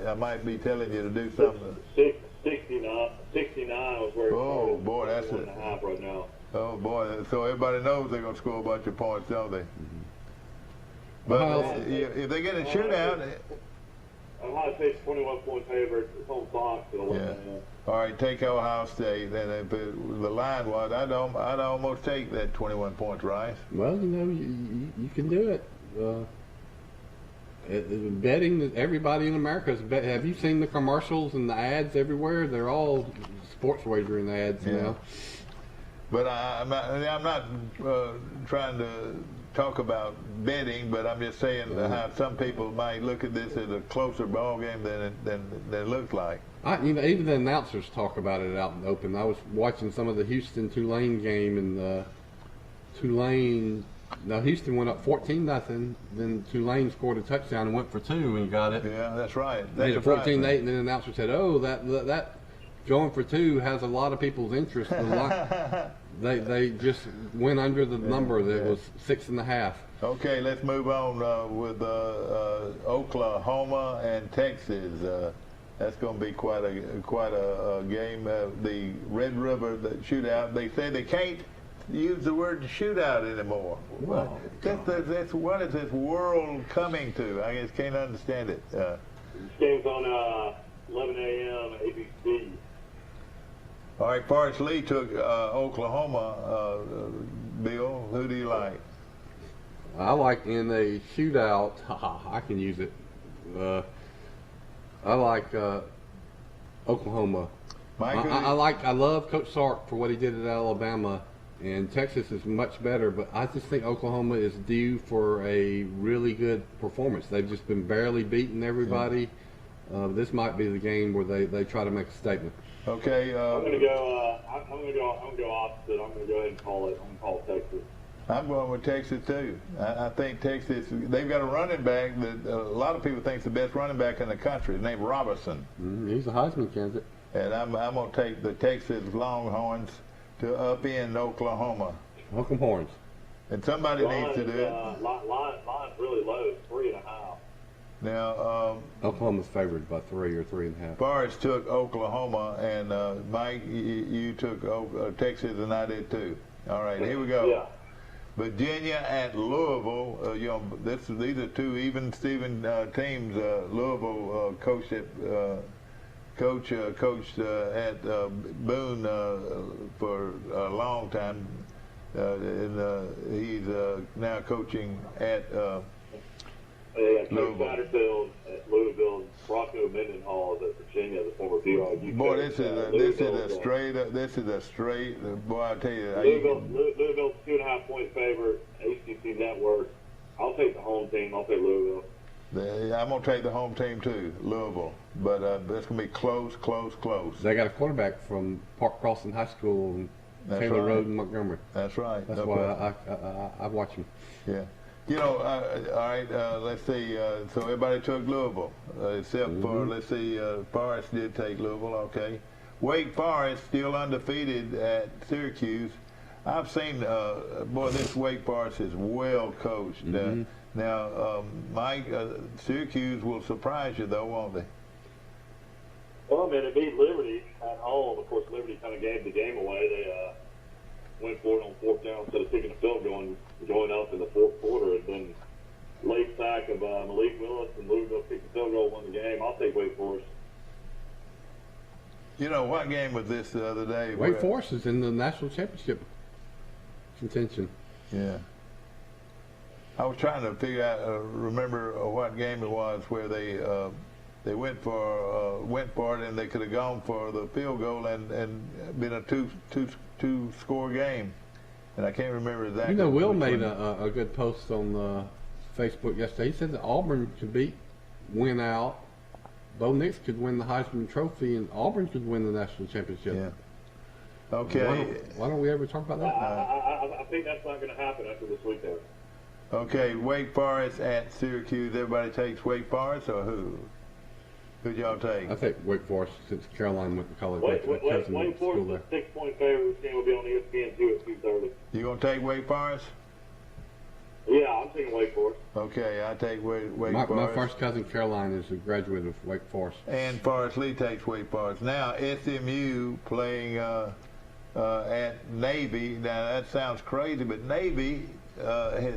I might be telling you to do something. 69 was where it's oh boy, that's it. 1.5 right now. Oh boy, so everybody knows they're going to score a bunch of points, don't they? Mm-hmm. But if they get a shootout. Ohio State's 21-point favorite. It's on Fox at 11 a.m. All right, take Ohio State. And if the line was, I'd almost take that 21 points, Rice. Well, you know, you can do it. Betting, everybody in America is bet. Have you seen the commercials and the ads everywhere? They're all sports wagering ads now. But I'm not trying to talk about betting, but I'm just saying how some people might look at this as a closer ball game than it looks like. Even the announcers talk about it out in the open. I was watching some of the Houston-Tulane game, and Tulane Now Houston went up 14-0. Then Tulane scored a touchdown and went for 2 and got it. Yeah, that's right. Made it 14-8, and then the announcer said, "Oh, that going for 2 has a lot of people's interest." They just went under the number that was 6.5. Okay, let's move on with Oklahoma and Texas. That's going to be quite a game. The Red River shootout. They say they can't use the word shootout anymore. Wow. That's what is this world coming to? I just can't understand it. This game's on 11 a.m. ABC. All right, Forrest Lee took Oklahoma. Bill, who do you like? I like in a shootout. I can use it. I like Oklahoma. I love Coach Sark for what he did at Alabama, and Texas is much better. But I just think Oklahoma is due for a really good performance. They've just been barely beating everybody. This might be the game where they try to make a statement. Okay. I'm gonna go opposite. I'm gonna go ahead and call it. I'm gonna call Texas. I'm going with Texas too. I think Texas. They've got a running back that a lot of people think is the best running back in the country, named Robinson. He's a Heisman candidate. And I'm going to take the Texas Longhorns to upend Oklahoma. Welcome horns. And somebody needs to do it. Line's really low, 3.5. Now, Oklahoma's favored by 3 or 3.5. Forrest took Oklahoma, and Mike, you took Texas, and I did too. All right, here we go. Yeah. Virginia at Louisville. These are two even-Steven teams. Louisville coached at Boone for a long time, and he's now coaching at Coach Satterfield at Louisville, Rocco Mendenhall at Virginia, the former BYU. Boy, this is a straight. Boy, I tell you, Louisville's 2.5-point favorite. ACC Network. I'll take the home team. I'll take Louisville. I'm gonna take the home team too, Louisville. But it's gonna be close. They got a quarterback from Park Crossing High School and Taylor Road in Montgomery. That's right. That's why I watch him. Yeah. All right, let's see. So everybody took Louisville, except for, let's see, Forrest did take Louisville, okay. Wake Forest still undefeated at Syracuse. I've seen, boy, this Wake Forest is well coached. Now, Mike, Syracuse will surprise you, though, won't they? Well, man, they beat Liberty at home. Of course, Liberty kind of gave the game away. They went for it on 4th down instead of kicking a field goal going up in the 4th quarter, and then late sack of Malik Willis and Louisville kicked the field goal, won the game. I'll take Wake Forest. You know, what game was this the other day? Wake Forest is in the national championship contention. Yeah. I was trying to figure out, remember what game it was where they went for it, and they could have gone for the field goal and been a two-score game. And I can't remember exactly. You know, Will made a good post on Facebook yesterday. He said that Auburn could win out. Bo Nix could win the Heisman Trophy, and Auburn could win the national championship. Yeah. Okay. Why don't we ever talk about that? I think that's not going to happen after this weekend. Okay, Wake Forest at Syracuse. Everybody takes Wake Forest, or who? Who'd y'all take? I take Wake Forest since Caroline went to college. Wake Forest is a 6-point favorite. This game will be on ESPN 2 at 2:30. You gonna take Wake Forest? Yeah, I'm taking Wake Forest. Okay, I take Wake Forest. My first cousin Caroline is a graduate of Wake Forest. And Forrest Lee takes Wake Forest. Now SMU playing at Navy. Now that sounds crazy, but Navy has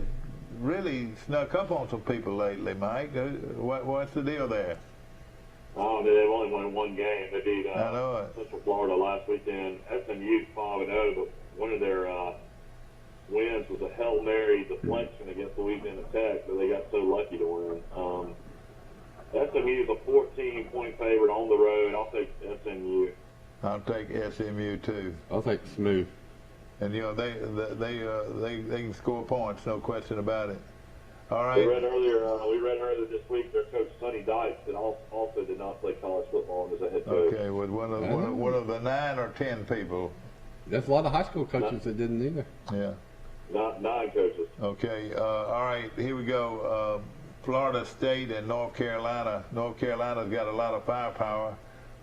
really snuck up on some people lately, Mike. What's the deal there? Oh, they've only won one game. They beat I know it. Central Florida last weekend. SMU's 5-0, but one of their wins was a Hail Mary deflection against Louisiana Tech, but they got so lucky to win. SMU is a 14-point favorite on the road. I'll take SMU. I'll take SMU too. I'll take Smooth. And you know they can score points, no question about it. All right. We read earlier this week their coach Sonny Dykes that also did not play college football as a head coach. Okay, with one of the 9 or 10 people. There's a lot of high school coaches that didn't either. Yeah. Nine coaches. Okay. All right. Here we go. Florida State and North Carolina. North Carolina's got a lot of firepower.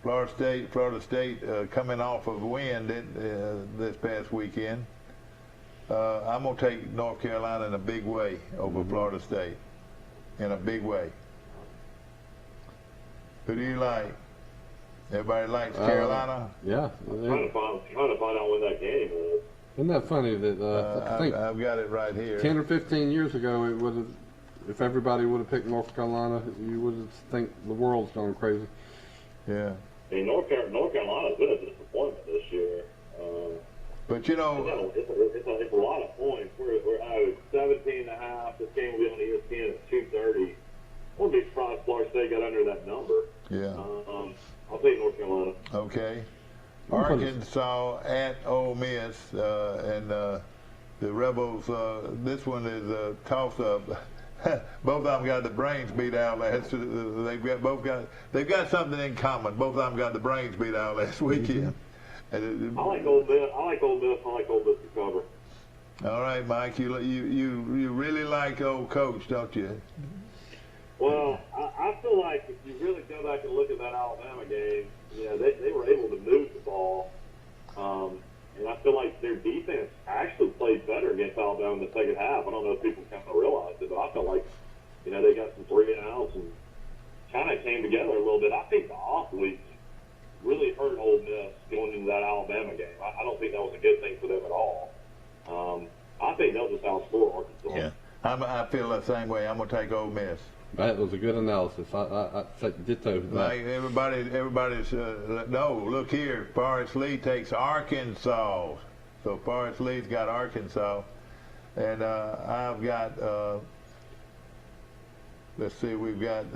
Florida State coming off of a win this past weekend. I'm going to take North Carolina in a big way over Florida State. In a big way. Who do you like? Everybody likes Carolina? Yeah. Trying to find out when that game is. Isn't that funny that I think I've got it right here. 10 or 15 years ago, it would have, if everybody would have picked North Carolina, you would think the world's gone crazy. Yeah. I mean, North Carolina's been a disappointment this year. But you know, it's a lot of points. We're 17.5. This game will be on ESPN at 2:30. I wouldn't be surprised if Florida State got under that number. Yeah. I'll take North Carolina. Okay. Arkansas at Ole Miss, and the Rebels. This one is a toss-up. Both of them got the brains beat out last. They've got something in common. Both of them got the brains beat out last weekend. I like Ole Miss. I like Ole Miss to cover. All right, Mike. You really like old coach, don't you? Well, I feel like if you really go back and look at that Alabama game, they were able to move the ball. And I feel like their defense actually played better against Alabama in the second half. I don't know if people kind of realized it, but I felt like, they got some 3-and-outs and kind of came together a little bit. I think the off week really hurt Ole Miss going into that Alabama game. I don't think that was a good thing for them at all. I think they'll just outscore Arkansas. Yeah, I feel the same way. I'm going to take Ole Miss. That was a good analysis. I ditto that. Like everybody's no. Look here, Forrest Lee takes Arkansas. So Forrest Lee's got Arkansas, and I've got. Let's see, we've got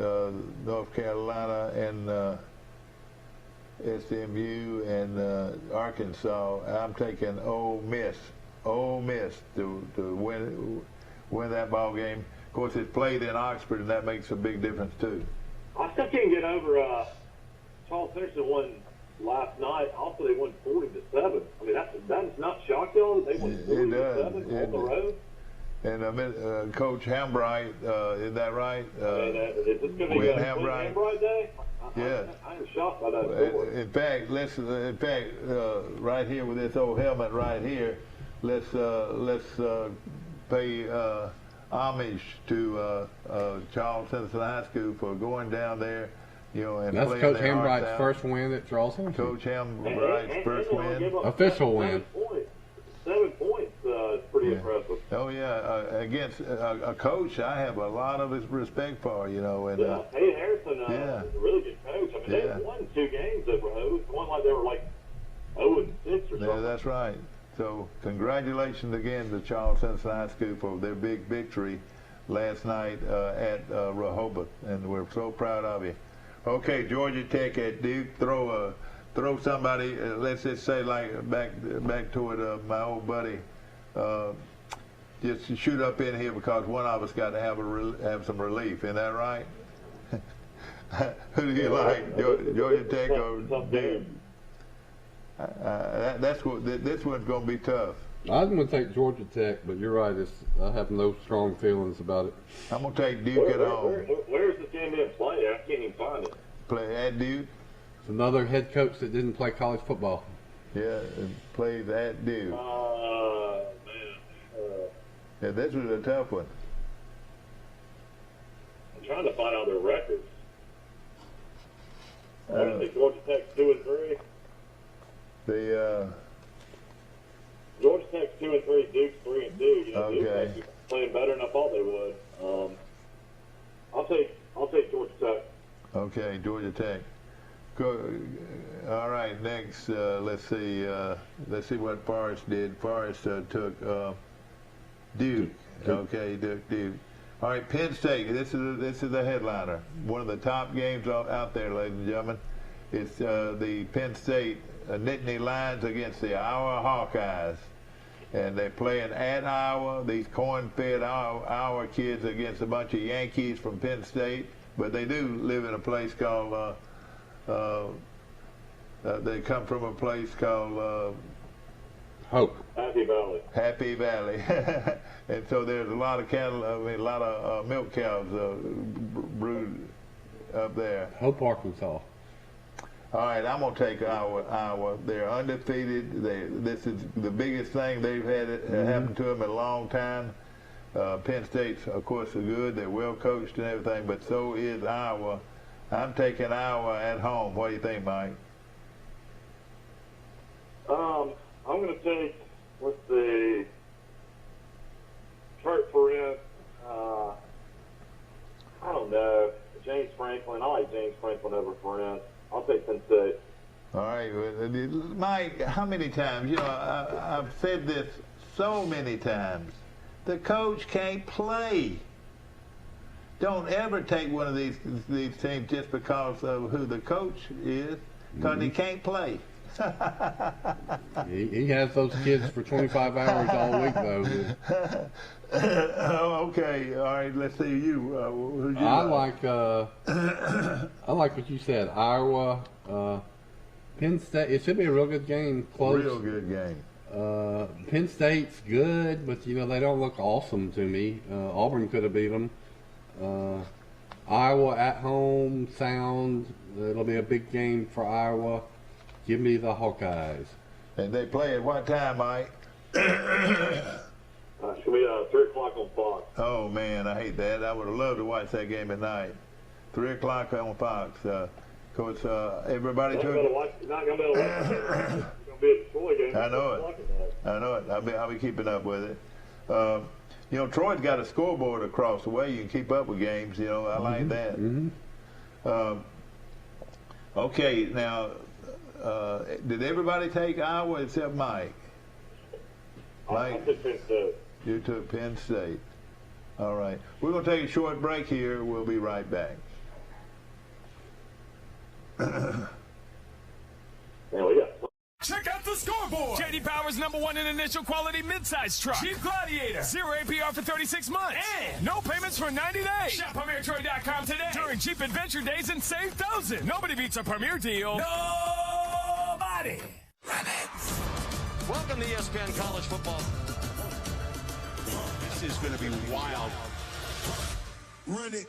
North Carolina and SMU and Arkansas. I'm taking Ole Miss. Ole Miss to win that ball game. Of course, it's played in Oxford, and that makes a big difference too. I still can't get over Charles Henderson won last night. Also, they won 40-7. I mean, that's not shocking on them. They won 40-7 on the road. And Coach Hambright, is that right? Is this going to be a Hambright day? Yeah. I'm shocked by that score. In fact, right here with this old helmet right here, let's pay homage to Charles Henderson High School for going down there, and that's playing Coach their hearts Hambright's out. first win at Charles Henderson. Coach Hambright's first win. Official win. 7 points is pretty impressive. Oh yeah, against a coach I have a lot of respect for, And Hayden Harrison is a really good coach. I mean, they won 2 games over one like they were like 0-6 or something. Yeah, that's right. So congratulations again to Charles Henderson High School for their big victory last night at Rehoboth, and we're so proud of you. Okay, Georgia Tech at Duke. Throw somebody. Let's just say like back toward my old buddy. Just shoot up in here because one of us got to have some relief. Isn't that right? Who do you like, Georgia Tech or Duke? This one's going to be tough. I'm going to take Georgia Tech, but you're right. I have no strong feelings about it. I'm going to take Duke at home. Where's this game being played? I can't even find it. Play at Duke. It's another head coach that didn't play college football. Yeah, and plays at Duke. Man. Yeah, this was a tough one. I'm trying to find out their records. I think Georgia Tech's 2-3. Georgia Tech's 2-3, Duke's 3-2. Okay. Duke's playing better than I thought they would. I'll take Georgia Tech. Okay, Georgia Tech. All right, next, let's see what Forrest did. Forrest took Duke. Okay, Duke. All right, Penn State. This is the headliner. One of the top games out there, ladies and gentlemen. It's the Penn State Nittany Lions against the Iowa Hawkeyes, and they're playing at Iowa. These corn-fed Iowa kids against a bunch of Yankees from Penn State, but they do live in a place called. They come from a place called Hope. Happy Valley. Happy Valley. And so there's a lot of cattle, a lot of milk cows brewed up there. Hope, Arkansas. All right, I'm going to take Iowa. They're undefeated. This is the biggest thing they've had happen to them in a long time. Penn State's, of course, are good. They're well coached and everything, but so is Iowa. I'm taking Iowa at home. What do you think, Mike? I'm going to take, let's see, Kurt Ferentz. I don't know. James Franklin. I like James Franklin over Ferentz. I'll take Penn State. All right, Mike, how many times? You know, I've said this so many times. The coach can't play. Don't ever take one of these teams just because of who the coach is, because he can't play. He has those kids for 25 hours all week, though. Okay, all right. Let's see you. I like what you said. Iowa, Penn State. It should be a real good game. Close. Real good game. Penn State's good, but you know they don't look awesome to me. Auburn could have beat them. Iowa at home. Sound. It'll be a big game for Iowa. Give me the Hawkeyes. And they play at what time, Mike? It's going to be 3 o'clock on Fox. Oh, man, I hate that. I would have loved to watch that game at night. 3 o'clock on Fox. Of course, everybody took... You're not going to be able to watch it. It's going to be a Troy game. I know it. I know it. I'll be keeping up with it. You know, Troy's got a scoreboard across the way. You can keep up with games. You know, I like that. Okay, now... did everybody take Iowa except Mike? I took Penn State. You took Penn State. All right. We're going to take a short break here. We'll be right back. Check out the scoreboard. J.D. Power's #1 in initial quality midsize truck. Jeep Gladiator. 0 APR for 36 months. And no payments for 90 days. Shop PremierTroy.com today during Jeep Adventure Days and save thousands. Nobody beats a Premier deal. Nobody. Welcome to ESPN College Football. This is going to be wild. Run it.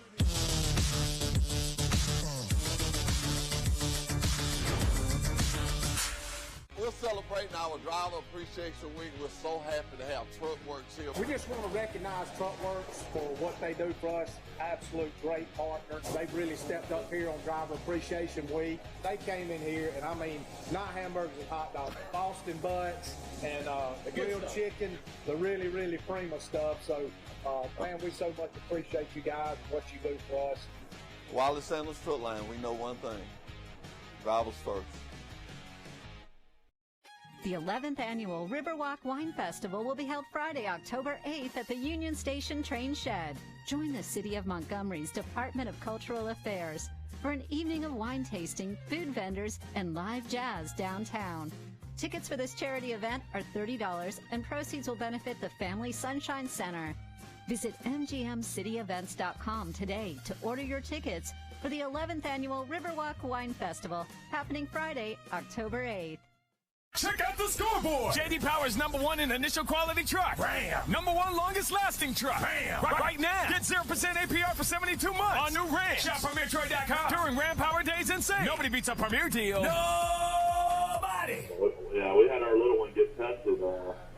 We're celebrating our Driver Appreciation Week. We're so happy to have Truckworks here. We just want to recognize Truckworks for what they do for us. Absolute great partners. They've really stepped up here on Driver Appreciation Week. They came in here, and I mean, not hamburgers and hot dogs, Boston butts and the grilled chicken, the really, really prima stuff. So, man, we so much appreciate you guys and what you do for us. Wallace Sanders Footline, we know one thing. Drivers first. The 11th annual Riverwalk Wine Festival will be held Friday, October 8th at the Union Station Train Shed. Join the City of Montgomery's Department of Cultural Affairs for an evening of wine tasting, food vendors, and live jazz downtown. Tickets for this charity event are $30 and proceeds will benefit the Family Sunshine Center. Visit mgmcityevents.com today to order your tickets for the 11th annual Riverwalk Wine Festival happening Friday, October 8th. Check out the scoreboard. J.D. Power's #1 in initial quality truck. Bam. #1 longest lasting truck. Bam. Right now. Get 0% APR for 72 months on new Ram. Shop PremierTroy.com during Ram Power Days and save. Nobody beats a Premier deal. Nobody. Yeah, we had our little one get tested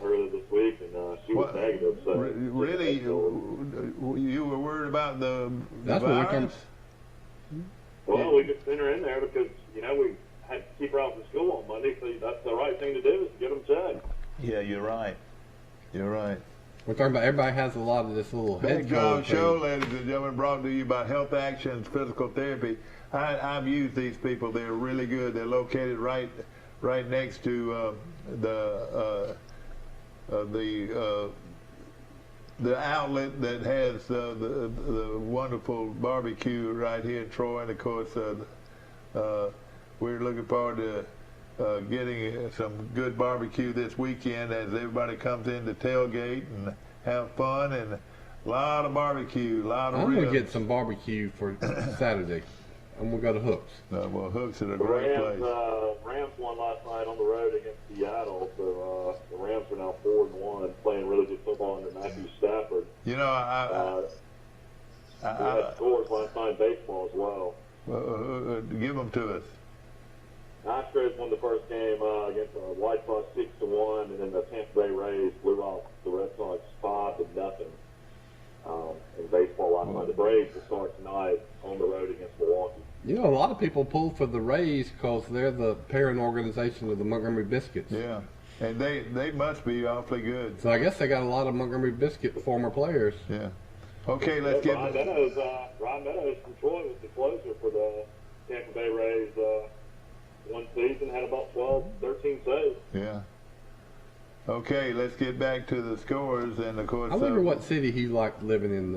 earlier this week, and she was negative. So really, you were worried about the virus? Well, we just sent her in there because, you know, we had to keep her out of school on Monday, so that's the right thing to do is to get them checked. Yeah, you're right. You're right. We're talking about everybody has a lot of this little head cold show, ladies and gentlemen, brought to you by Health Actions Physical Therapy. I've used these people. They're really good. They're located right next to the outlet that has the wonderful barbecue right here in Troy, and of course we're looking forward to getting some good barbecue this weekend as everybody comes in to tailgate and have fun, and a lot of barbecue, a lot of I'm going to get some barbecue for Saturday. I'm gonna go to Hooks. Well, Hooks is a great place. Rams won last night on the road against Seattle, so the Rams are now 4-1, playing really good football under Matthew Stafford. You know, we had scores last night in baseball as well. Give them to us. Astros won the first game against the White Sox 6-1, and then the Tampa Bay Rays blew off the Red Sox 5-0 in baseball last night. The Braves will start tonight on the road against Milwaukee. You know, a lot of people pull for the Rays because they're the parent organization of the Montgomery Biscuits. Yeah, and they must be awfully good. So I guess they got a lot of Montgomery Biscuit former players. Yeah. Okay, let's get. Ryan Meadows from Troy was the closer for the Tampa Bay Rays. One season had about 13 saves. Yeah. Okay, let's get back to the scores, and of course. I wonder what city he liked living in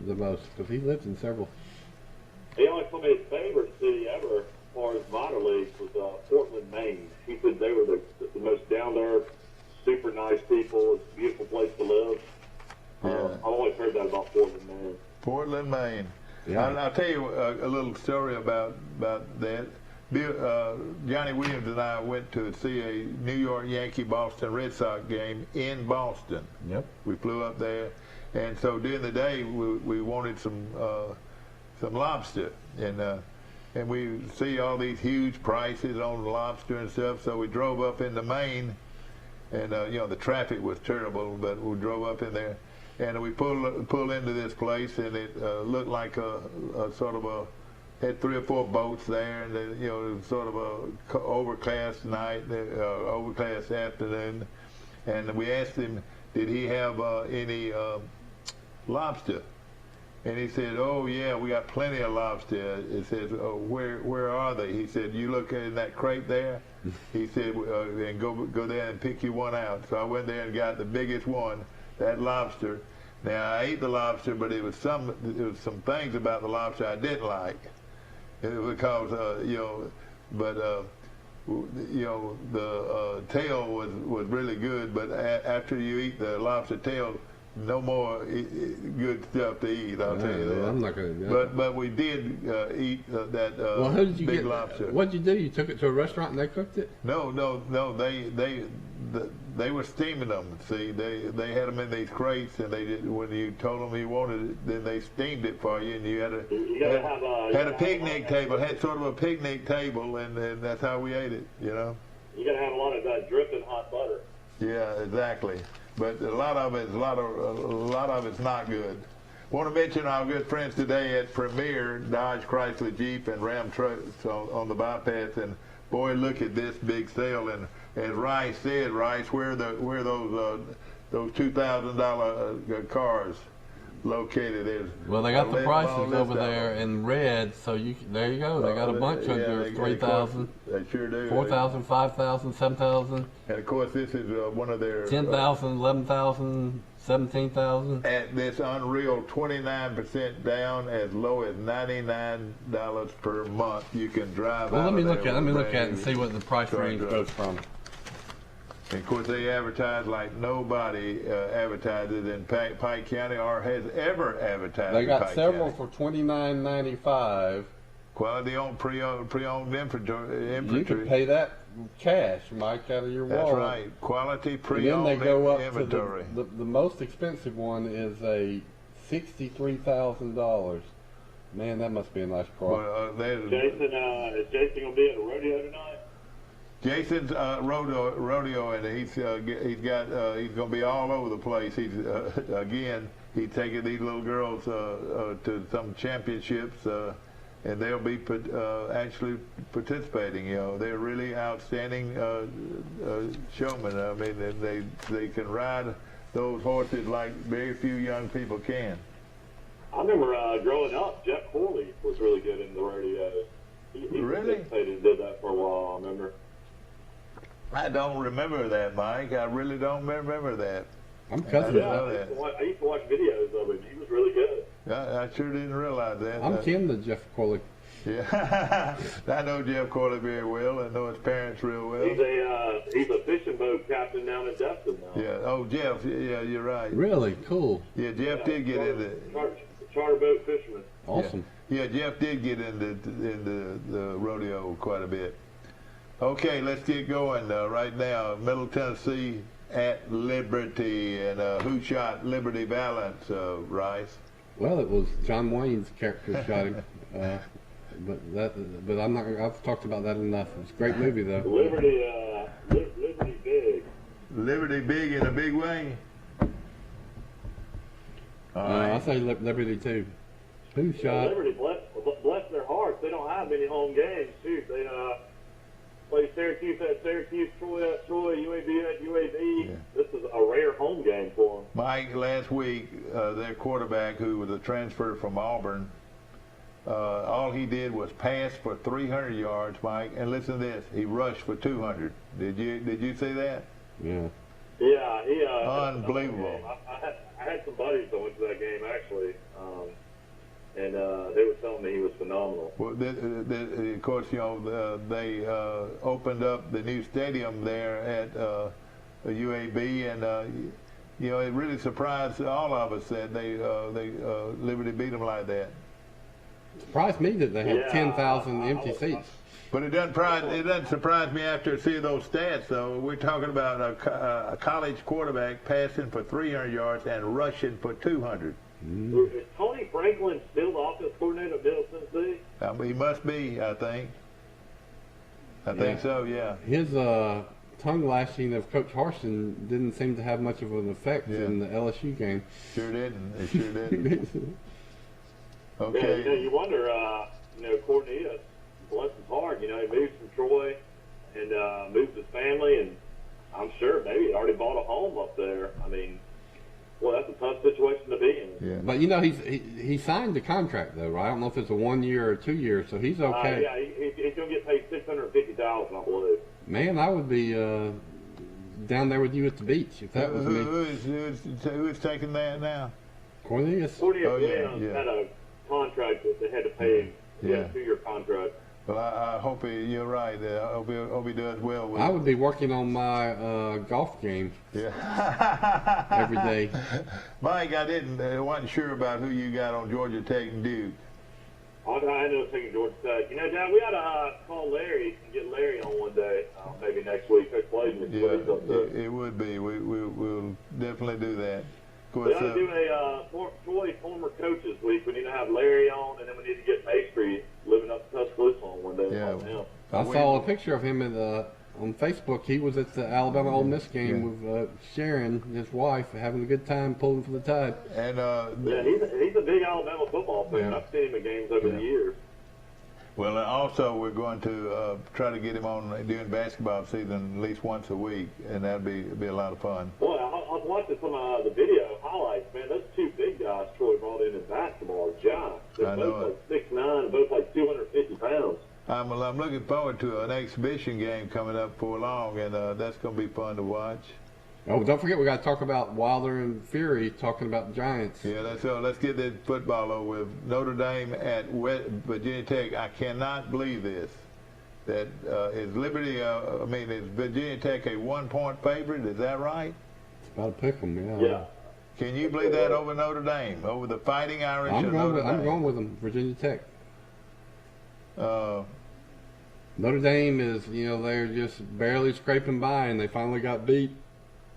the most, because he lived in several. He always told me his favorite city ever, as far as minor leagues, was Portland, Maine. He said they were the most down-to-earth, super nice people. It's a beautiful place to live. Yeah. I've always heard that about Portland, Maine. Portland, Maine. Yeah. I'll tell you a little story about that. Johnny Williams and I went to see a New York Yankee-Boston Red Sox game in Boston. Yep. We flew up there, and so during the day we wanted some lobster, and we see all these huge prices on lobster and stuff. So we drove up into Maine, and you know, the traffic was terrible, but we drove up in there, and we pulled into this place, and it looked like a sort of a. Had 3 or 4 boats there, and you know, it was sort of a overcast night, overcast afternoon, and we asked him, did he have any lobster? And he said, oh yeah, we got plenty of lobster. He said, oh, where are they? He said, you look in that crate there. He said, and go there and pick you one out. So I went there and got the biggest one, that lobster. Now I ate the lobster, but it was some things about the lobster I didn't like. Because you know, but you know, the tail was really good, but after you eat the lobster tail, no more good stuff to eat. I'll tell you that. I'm not going to. But we did eat that well, how did you big get, lobster. What did you do? You took it to a restaurant and they cooked it? No. They were steaming them. See, they had them in these crates, and they did, when you told them you wanted it, then they steamed it for you, and you had a picnic table, had sort of a picnic table, and that's how we ate it. You know. You got to have a lot of dripping hot butter. Yeah, exactly. But a lot of it's not good. Want to mention our good friends today at Premier Dodge, Chrysler, Jeep, and Ram trucks on the bypass, and boy, look at this big sale. And as Rice said, where are those $2,000 cars located? Well, they got the prices over there in red, so there you go. They got a bunch under 3,000. They sure do. 4,000, 5,000, 7,000. And of course, this is one of their 10,000, 11,000, 17,000. At this unreal 29% down, as low as $99 per month. You can drive. Well, let me look at it and see what the price range goes from. And of course, they advertise like nobody advertises in Pike County or has ever advertised. They got in Pike several County. for $29.95. Quality on pre-owned infantry. You can pay that cash, Mike, out of your wallet. That's right. Quality pre-owned and then they go up inventory. to the most expensive one is a $63,000. Man, that must be a nice car. Well, Jason, is Jason gonna be at a rodeo tonight? Jason's rodeo, and he's gonna be all over the place. He's he's taking these little girls to some championships, and they'll be actually participating. You know, they're really outstanding showmen. I mean, they can ride those horses like very few young people can. I remember growing up, Jeff Corley was really good in the rodeo. He really? participated and did that for a while, I remember. I don't remember that, Mike. I really don't remember that. I'm cousin. I used to watch videos of him. He was really good. I sure didn't realize that. I'm kin to Jeff Corley. Yeah, I know Jeff Corley very well. I know his parents real well. He's a fishing boat captain down in Destin now. Yeah. Oh, Jeff. Yeah, you're right. Really cool. Yeah, Jeff did get into it. charter boat fisherman. Awesome. Yeah, Jeff did get into the rodeo quite a bit. Okay, let's get going right now. Middle Tennessee at Liberty, and who shot Liberty Valance, Rice? Well, it was John Wayne's character shot him. But I'm not. I've talked about that enough. It's a great movie, though. Liberty big. Liberty big in a big way. All right. I say Liberty too. Who shot? Liberty, bless their hearts. They don't have many home games. Shoot, they play Syracuse at Syracuse, Troy at Troy, UAB at UAB. Yeah. This is a rare home game for them. Mike, last week, their quarterback, who was a transfer from Auburn, all he did was pass for 300 yards, Mike, and listen to this, he rushed for 200. Did you see that? Yeah. Yeah, he unbelievable. I had some buddies that went to that game actually, and they were telling me he was phenomenal. Well, of course, you know, they opened up the new stadium there at UAB, and you know, it really surprised all of us that they Liberty beat them like that. It surprised me that they had 10,000 empty seats. But it doesn't surprise me after seeing those stats, though. We're talking about a college quarterback passing for 300 yards and rushing for 200. Is Tony Franklin still the offensive coordinator at Middle Tennessee? He must be, I think. I think so, yeah. His tongue lashing of Coach Harsin didn't seem to have much of an effect in the LSU game. Sure didn't. It sure didn't. Okay. Yeah, you wonder, Cornelius, bless his heart, he moved from Troy and moved his family, and I'm sure maybe he already bought a home up there. I mean, well, that's a tough situation to be in. Yeah. But he signed the contract though, right? I don't know if it's a 1 year or 2 years, so he's okay. Yeah, he's gonna get paid $650,000, I believe. Man, I would be down there with you at the beach if that was me. Who is taking that now? Cornelius. Williams had a contract that they had to pay him. He had a 2-year contract. Well, I hope you're right. I hope he does well with I would be working on my golf game every day. Mike, I wasn't sure about who you got on Georgia Tech and Duke. I ended up taking Georgia Tech. John, we ought to call Larry and get Larry on one day, maybe next week. It would be. We'll definitely do that. We ought to do a Troy former coaches week. We need to have Larry on, and then we need to get Maestri living up to Tuscaloosa on one day. Yeah. I saw a picture of him on Facebook. He was at the Alabama Ole Miss game with Sharon, his wife, having a good time pulling for the Tide. And he's a big Alabama football fan. I've seen him at games over the years. Well, also we're going to try to get him on during basketball season at least once a week, and that'd be a lot of fun. Boy, I was watching some of the video highlights, man. Those two big guys Troy brought in basketball are giants. They're both like 6'9", both like 250 pounds. I'm looking forward to an exhibition game coming up before long, and that's going to be fun to watch. Oh, don't forget we got to talk about Wilder and Fury talking about the Giants. Yeah, let's get that football over with. Notre Dame at Virginia Tech. I cannot believe this. That is Liberty. Is Virginia Tech a 1-point favorite? Is that right? It's about a pick 'em, yeah. Can you believe that over Notre Dame, over the Fighting Irish? I'm going with them. Virginia Tech. Notre Dame is, they're just barely scraping by, and they finally got beat.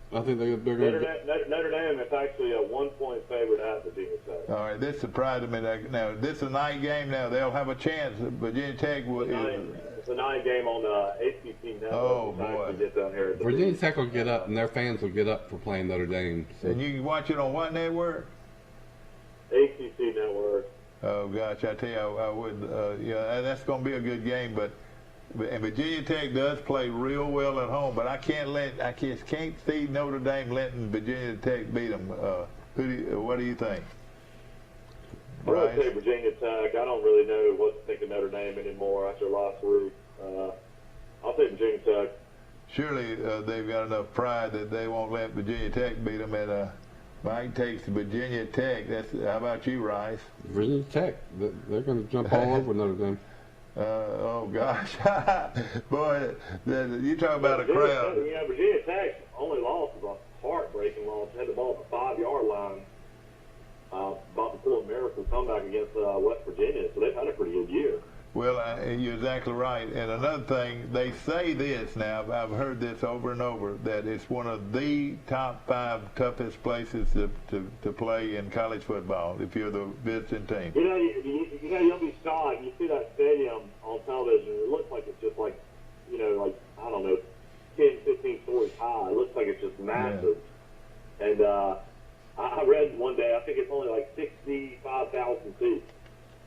I think they're going to Notre Dame is actually a 1-point favorite at Virginia Tech. All right, this surprised me. Now, this is a night game. Now they'll have a chance. Virginia Tech it's a night game on ACC network. Oh boy! Virginia Tech will get up, and their fans will get up for playing Notre Dame. So. And you can watch it on what network? ACC network. Oh gosh, I tell you, I would. That's going to be a good game, and Virginia Tech does play real well at home, but I just can't see Notre Dame letting Virginia Tech beat them. What do you think? I'm going to say Virginia Tech. I don't really know what to think of Notre Dame anymore after last week. I'll say Virginia Tech. Surely they've got enough pride that they won't let Virginia Tech beat them. And Mike takes Virginia Tech. How about you, Rice? Virginia Tech. They're going to jump all over Notre Dame. Oh gosh, boy! You talk about a crowd. Virginia Tech's only loss was a heartbreaking loss. They had the ball at the 5-yard line, about to pull a miracle historical comeback against West Virginia, so they've had a pretty good year. Well, you're exactly right. And another thing, they say this now, I've heard this over and over, that it's one of the top 5 toughest places to play in college football if you're the visiting team. You'll be shocked. You see that stadium on television, it looks like it's just like, I don't know, 10, 15 stories high. It looks like it's just massive. Yeah. And I read one day, I think it's only like 65,000 seats.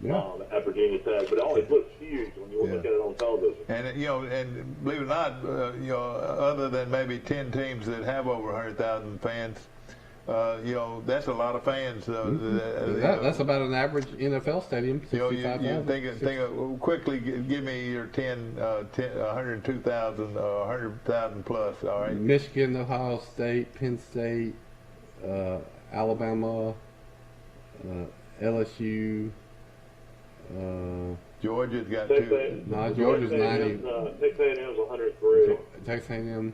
Yeah. At Virginia Tech, but it always looks huge when you look at it on television. And and believe it or not, other than maybe 10 teams that have over 100,000 fans, that's a lot of fans. That's about an average NFL stadium. 65,000. Quickly give me your 102,000, 100,000 plus. All right. Michigan, Ohio State, Penn State, Alabama, LSU. Georgia's got 2. No, Georgia's 90. Texas A&M's 103. Texas A&M.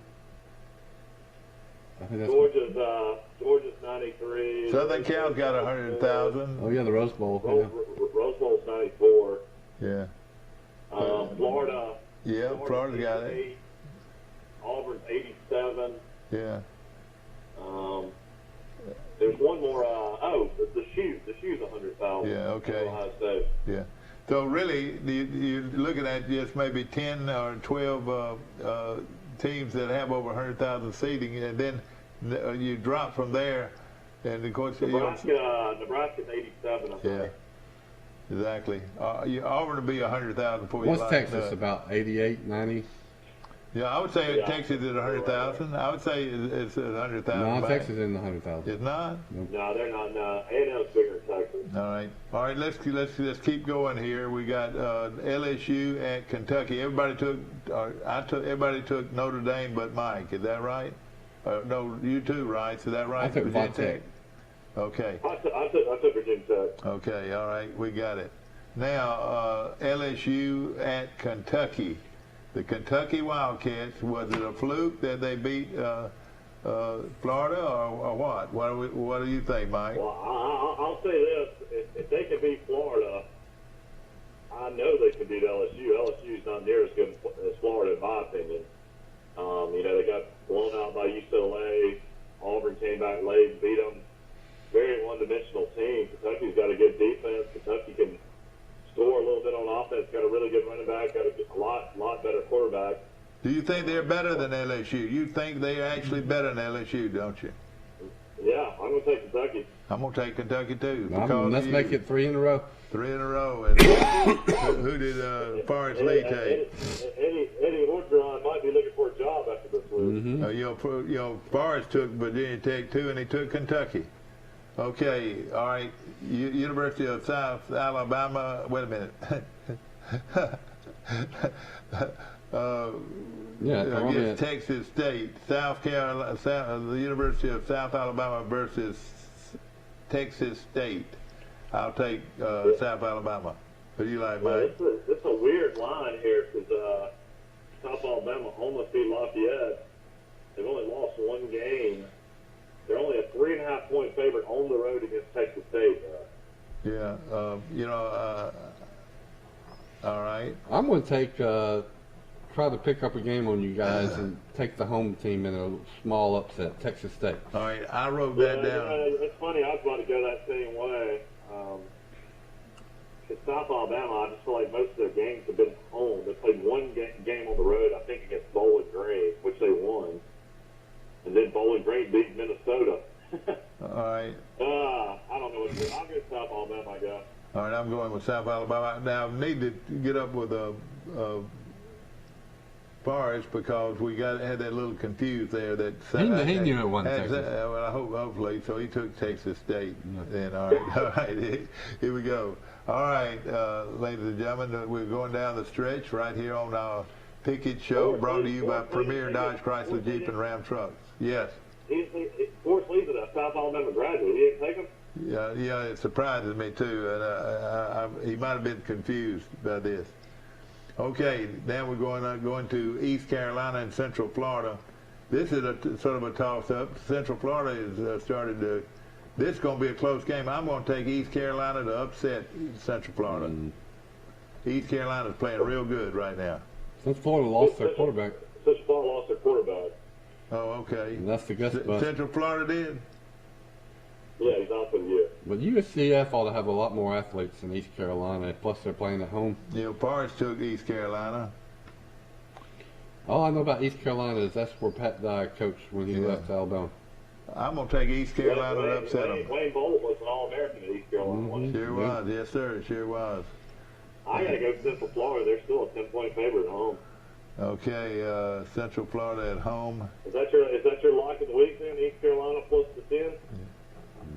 I think that's Georgia's 93. Southern Cal's got 100,000. Oh yeah, the Rose Bowl. Rose Bowl's 94. Yeah. Florida. Yeah, Florida's got it. Auburn's 87. Yeah. There's one more. The shoe's 100,000. Yeah. Okay. Ohio State. Yeah. So really, you're looking at just maybe 10 or 12 teams that have over 100,000 seating, and then you drop from there, and of course Nebraska's 87. I think. Yeah. Exactly. Auburn will be 100,000 before you. What's Texas about 88, 90? Yeah, I would say Texas is 100,000. I would say it's 100,000. No, Texas isn't 100,000. It's not. Nope. No, they're not. No, A&M's bigger than Texas. All right. Let's keep going here. We got LSU at Kentucky. Everybody took Notre Dame, but Mike. Is that right? No, you too, right? Is that right? I took Virginia Tech. Okay. I took Virginia Tech. Okay. All right. We got it. Now LSU at Kentucky. The Kentucky Wildcats, was it a fluke that they beat Florida or what? What do you think, Mike? Well, I'll say this. If they can beat Florida, I know they can beat LSU. LSU's not near as good as Florida, in my opinion. They got blown out by UCLA. Auburn came back late and beat them. Very one-dimensional team. Kentucky's got a good defense. Kentucky can score a little bit on offense, got a really good running back, got a lot better quarterback. Do you think they're better than LSU? You think they're actually better than LSU, don't you? Yeah, I'm going to take Kentucky. I'm going to take Kentucky too. Let's make it 3 in a row. 3 in a row. And who did Forrest Lee take? Eddie Orgeron might be looking for a job after this week. Mm-hmm. Forrest took Virginia Tech too, and he took Kentucky. Okay, all right. University of South Alabama. Wait a minute. Against Texas State. South Carolina. The University of South Alabama versus Texas State. I'll take South Alabama. What do you like, Mike? It's a weird line here because South Alabama almost beat Lafayette. They've only lost one game. They're only a 3.5-point favorite on the road against Texas State. Yeah, all right. I'm going to take try to pick up a game on you guys and take the home team in a small upset, Texas State. All right, I wrote that down. It's funny, I was about to go that same way. At South Alabama, I just feel like most of their games have been home. They played one game on the road, I think, against Bowling Green, which they won. And then Bowling Green beat Minnesota. All right. I don't know what to do. I'll go South Alabama, I guess. All right, I'm going with South Alabama. Now, I need to get up with a Forrest because we had that little confused there. That he knew it wasn't Texas. Well, I hopefully. So he took Texas State. Then all right, here we go. All right, ladies and gentlemen, we're going down the stretch right here on our Pickett Show, brought to you by Premier Dodge Chrysler Jeep and Ram Trucks. Yes. Forrest Lee's a South Alabama graduate. He didn't take him? Yeah, it surprises me too, and he might have been confused by this. Okay, now we're going to East Carolina and Central Florida. This is sort of a toss-up. Central Florida has started to This is going to be a close game. I'm going to take East Carolina to upset Central Florida. East Carolina's playing real good right now. Since Florida lost their quarterback. Central Florida lost their quarterback. Oh, okay. And that's the Gus bust. Central Florida did? Yeah, he's out for the year. But USCF ought to have a lot more athletes than East Carolina, plus they're playing at home. Yeah, Forrest took East Carolina. All I know about East Carolina is that's where Pat Dye coached when he left Alabama. I'm going to take East Carolina to upset them. Wayne Bolt was an All-American at East Carolina. Sure was. Yes, sir. Sure was. I got to go to Central Florida. They're still a 10-point favorite at home. Okay, Central Florida at home. Is that your lock of the week then? East Carolina plus the 10?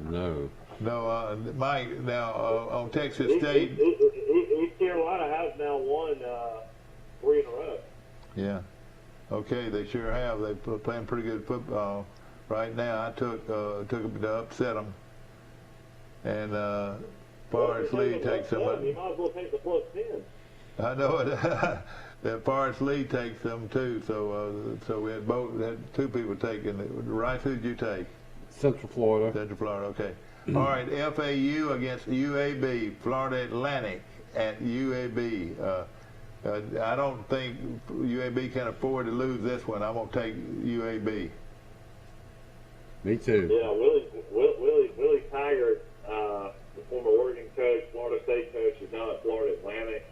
No. No, Mike. Now on Texas State. East Carolina has now won 3 in a row. Yeah. Okay, they sure have. They're playing pretty good football right now. I took them to upset them, and Forrest Lee takes them. You might as well take the plus 10. I know it. Forrest Lee takes them too. So we had two people taking. Rice, who'd you take? Central Florida. Central Florida. Okay. All right. FAU against UAB. Florida Atlantic at UAB. I don't think UAB can afford to lose this one. I'm gonna take UAB. Me too. Yeah, Willie Taggart, the former Oregon coach, Florida State coach, is now at Florida Atlantic.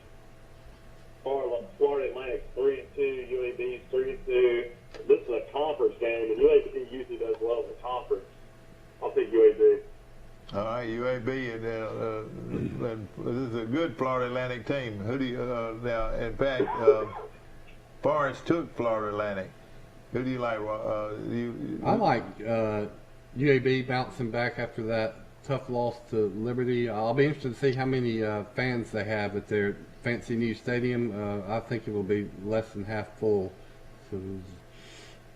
Florida Atlantic's 3-2, UAB's 3-2. This is a conference game, and UAB usually does well in the conference. I'll take UAB. All right, UAB, and this is a good Florida Atlantic team. Who do you now? In fact, Forrest took Florida Atlantic. Who do you like? I like UAB bouncing back after that tough loss to Liberty. I'll be interested to see how many fans they have at their fancy new stadium. I think it will be less than half full. So,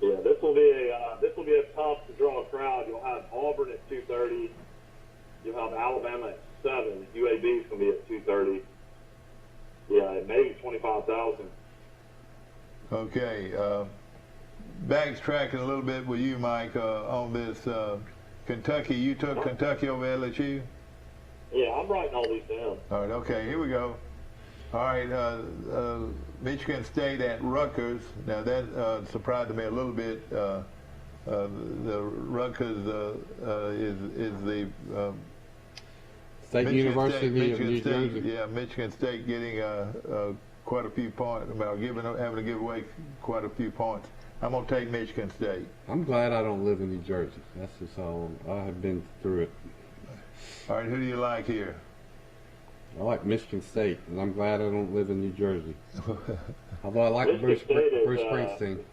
yeah, this will be a tough to draw a crowd. You'll have Auburn at 2:30. You'll have Alabama at 7. UAB is going to be at 2:30. Yeah, maybe 25,000. Okay. Backtracking a little bit with you, Mike, on this Kentucky. You took Kentucky over LSU? Yeah, I'm writing all these down. All right, okay, here we go. All right, Michigan State at Rutgers. Now, that surprised me a little bit. The Rutgers is the State University of New Jersey. Yeah, Michigan State getting quite a few points. About having to give away quite a few points. I'm gonna take Michigan State. I'm glad I don't live in New Jersey. That's just all. I have been through it. All right, who do you like here? I like Michigan State, and I'm glad I don't live in New Jersey. Although I like Bruce Springsteen.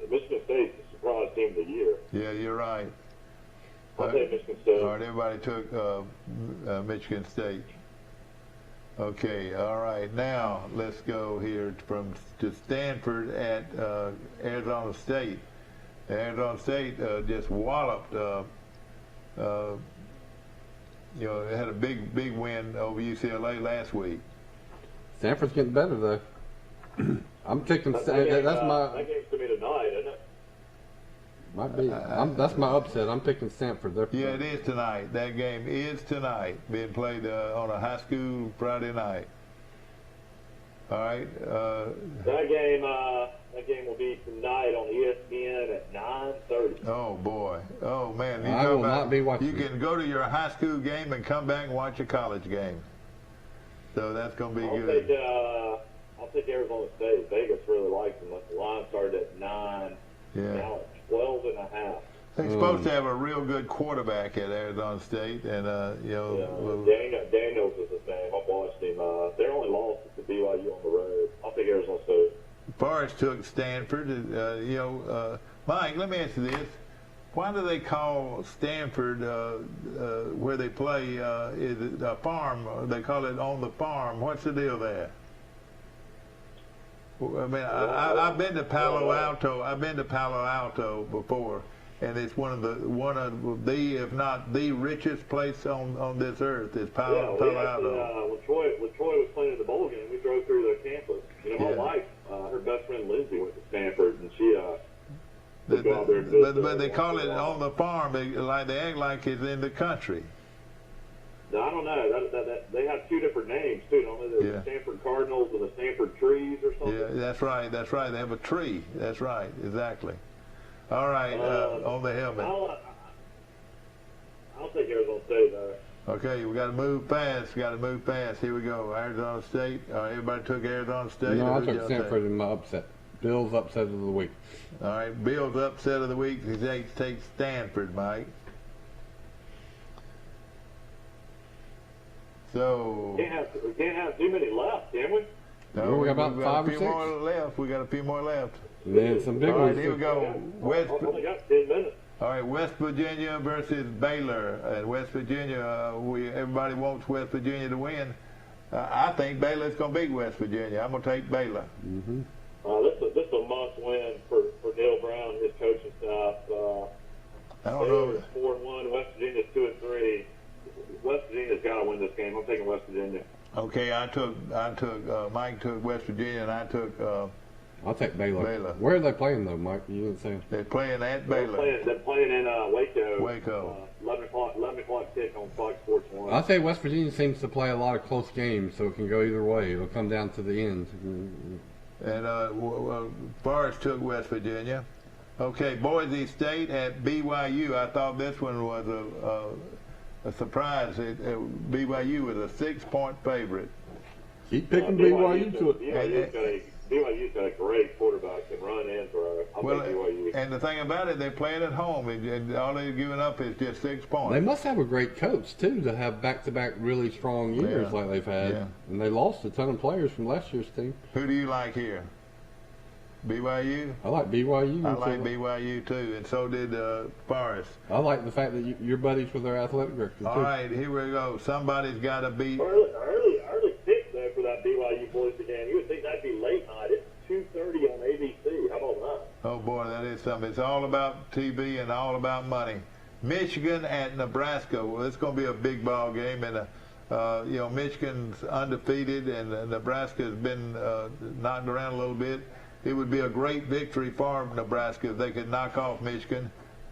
Michigan State's the surprise team of the year. Yeah, you're right. I'll take Michigan State. All right, everybody took Michigan State. Okay, all right. Now let's go here to Stanford at Arizona State. Arizona State just walloped. They had a big win over UCLA last week. Stanford's getting better though. I'm taking that game's to me tonight, isn't it? Might be. That's my upset. I'm picking Stanford. Yeah, it is tonight. That game is tonight, being played on a high school Friday night. All right. That game will be tonight on ESPN at 9:30. Oh boy. Oh man. I will not be watching. You can go to your high school game and come back and watch a college game. So that's going to be good. I'll take Arizona State. Vegas really likes them. The line started at 9. Yeah. Now it's 12.5. They're supposed to have a real good quarterback at Arizona State, and Daniels is his name. I've watched him. Their only loss is to BYU on the road. I'll take Arizona State. Forrest took Stanford. Mike, let me ask you this: why do they call Stanford where they play? Is it a farm? They call it on the farm. What's the deal there? I mean, I've been to Palo Alto. I've been to Palo Alto before, and it's one of the, if not the richest place on this earth. Is Palo Alto. When Troy was playing in the bowl game, we drove through their campus. My wife, her best friend Lindsay went to Stanford, and she would go out there and but they call it on the farm. They act like it's in the country. No, I don't know. They have two different names too, don't they? There's the Stanford Cardinals and the Stanford Trees or something. Yeah, that's right. That's right. They have a tree. That's right. Exactly. All right. On the helmet. I'll take Arizona State though. Okay, we got to move fast. Here we go. Arizona State. Everybody took Arizona State. No, I took Stanford in my upset. Bill's upset of the week. All right, Bill's upset of the week. He takes Stanford, Mike. So we can't have too many left, can we? No, we got about 5 or 6 more left. We got a few more left. And then some big ones. Here we go. Only got 10 minutes. All right, West Virginia versus Baylor. And West Virginia, everybody wants West Virginia to win. I think Baylor's going to beat West Virginia. I'm going to take Baylor. Mm-hmm. This is a must-win for Neil Brown, his coaching staff. I don't know. Baylor's 4-1. West Virginia's 2-3. West Virginia's got to win this game. I'm taking West Virginia. Okay, Mike took West Virginia, and I took. I'll take Baylor. Where are they playing though, Mike? You didn't say. They're playing at Baylor. They're playing in Waco. 11 o'clock kick on Fox Sports 1. I'll say West Virginia seems to play a lot of close games, so it can go either way. It'll come down to the end. And Forrest took West Virginia. Okay, Boise State at BYU. I thought this one was a surprise. BYU was a 6-point favorite. Keep picking BYU to it. BYU's got a great quarterback, can run and throw. I'll take BYU. And the thing about it, they're playing at home, and all they're giving up is just 6 points. They must have a great coach, too, to have back-to-back really strong years like they've had. Yeah. And they lost a ton of players from last year's team. Who do you like here? BYU? I like BYU. I like BYU, too, and so did Forrest. I like the fact that you're buddies with their athletic director, too. All right, here we go. Somebody's got to beat. Early pick, though, for that BYU Boise game. You would think that'd be late night. It's 2:30 on ABC. How about that? Oh, boy, that is something. It's all about TV and all about money. Michigan at Nebraska. Well, it's going to be a big ball game, and Michigan's undefeated, and Nebraska's been knocked around a little bit. It would be a great victory for Nebraska if they could knock off Michigan.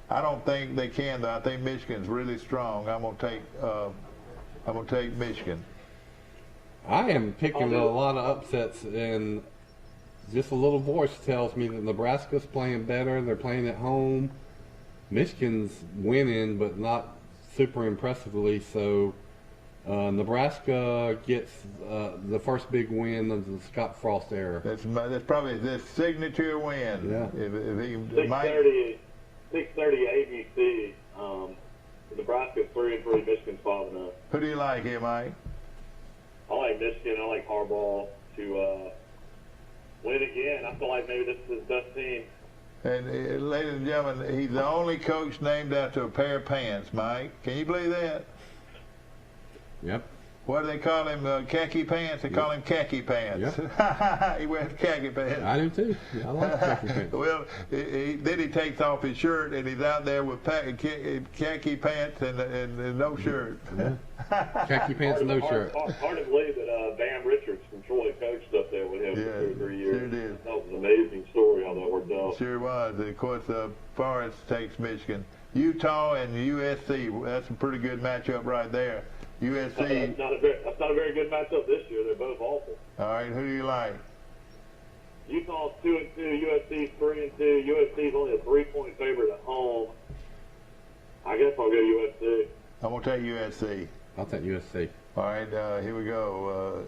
I don't think they can, though. I think Michigan's really strong. I'm gonna take Michigan. I am picking a lot of upsets, and just a little voice tells me that Nebraska's playing better. They're playing at home. Michigan's winning, but not super impressively. So Nebraska gets the first big win of the Scott Frost era. That's probably his signature win. Yeah. If he 6:30 ABC. Nebraska's 3-3. Michigan's 5-0. Who do you like here, Mike? I like Michigan. I like Harbaugh to win again. I feel like maybe this is his best team. And ladies and gentlemen, he's the only coach named after a pair of pants, Mike. Can you believe that? Yep. What do they call him? Khaki pants? They call him khaki pants. Yep. He wears khaki pants. I do too. Yeah, I like khaki pants. Well, then he takes off his shirt and he's out there with khaki pants and no shirt. Yeah. Khaki pants and no shirt. Hard to believe that Bam Richards from Troy coached up there with him for 2 or 3 years. Sure did. That was an amazing story how that worked out. Sure was. And of course, Forrest takes Michigan. Utah and USC. That's a pretty good matchup right there. USC. That's not a very good matchup this year. They're both awful. All right, who do you like? Utah's 2-2. USC's 3-2. USC's only a 3-point favorite at home. I guess I'll go USC. I'm gonna take USC. I'll take USC. All right, here we go.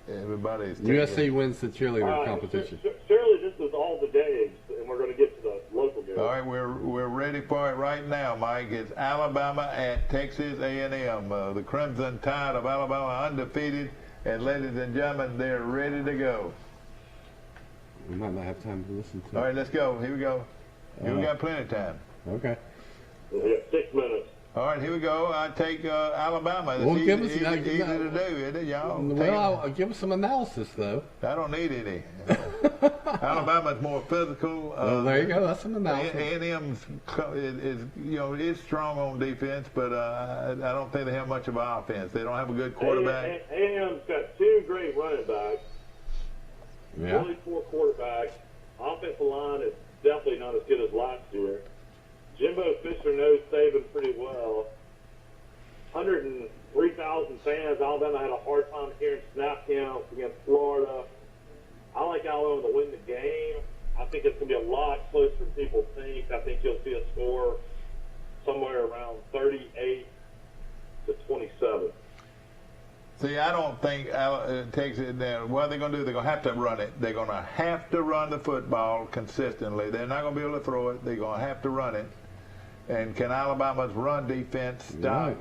Everybody's USC wins the cheerleader competition. Surely this is all the games, and we're going to get to the local games. All right, we're ready for it right now, Mike. It's Alabama at Texas A&M. The Crimson Tide of Alabama undefeated, and ladies and gentlemen, they're ready to go. We might not have time to listen to. All right, let's go. Here we go. We got plenty of time. Okay. We have 6 minutes. All right, here we go. I take Alabama. It's easy to do, isn't it, y'all? Well, give us some analysis, though. I don't need any. Alabama's more physical. Well, there you go. That's some analysis. A&M's is strong on defense, but I don't think they have much of an offense. They don't have a good quarterback. A&M's got 2 great running backs. Yeah. Really 4 quarterbacks. Offensive line is definitely not as good as last year. Jimbo Fisher knows Saban pretty well. 103,000 fans. Alabama had a hard time hearing snap counts against Florida. I like Alabama to win the game. I think it's going to be a lot closer than people think. I think you'll see a score somewhere around 38-27. See, I don't think Texas. What are they going to do? They're going to have to run it. They're going to have to run the football consistently. They're not going to be able to throw it. They're going to have to run it. And can Alabama's run defense stop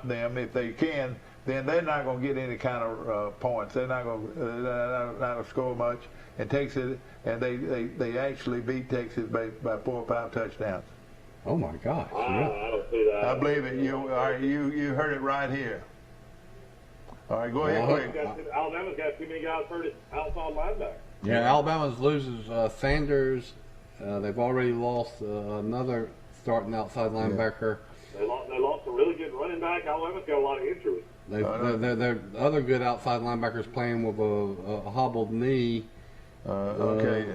them? If they can, then they're not going to get any kind of points. They're not going to score much. And Texas, and they actually beat Texas by 4 or 5 touchdowns. Oh my gosh! I don't see that. I believe it. You heard it right here. All right, go ahead. Alabama's got too many guys hurt at outside linebacker. Yeah, Alabama loses Sanders. They've already lost another starting outside linebacker. They lost a really good running back. Alabama's got a lot of injuries. Their other good outside linebackers playing with a hobbled knee. Okay,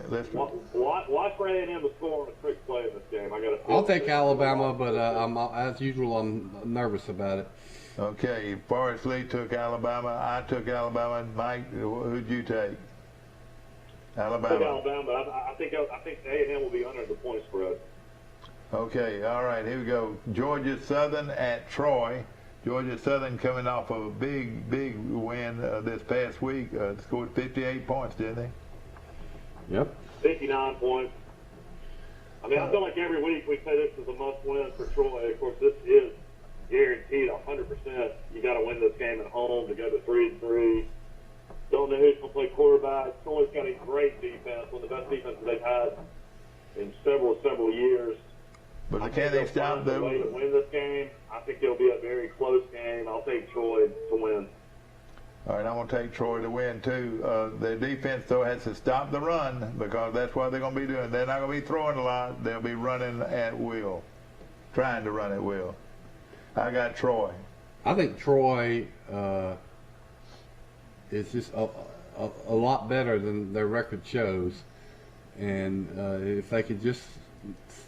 watch for A&M to score on a trick play in this game. I'll take Alabama, but as usual, I'm nervous about it. Okay, Forrest Lee took Alabama. I took Alabama. Mike, who'd you take? Alabama. I took Alabama, but I think A&M will be under the point spread. Okay, all right, here we go. Georgia Southern at Troy. Georgia Southern coming off of a big win this past week. Scored 58 points, didn't they? Yep. 59 points. I mean, I feel like every week we say this is a must-win for Troy. Of course, this is guaranteed 100%. You got to win this game at home to go to 3-3. Don't know who's going to play quarterback. Troy's got a great defense, one of the best defenses they've had in several years. But can they stop them? Way to win this game. I think it'll be a very close game. I'll take Troy to win. All right, I'm going to take Troy to win, too. Their defense, though, has to stop the run because that's what they're going to be doing. They're not going to be throwing a lot. They'll be running at will, trying to run at will. I got Troy. I think Troy is just a lot better than their record shows. And if they could just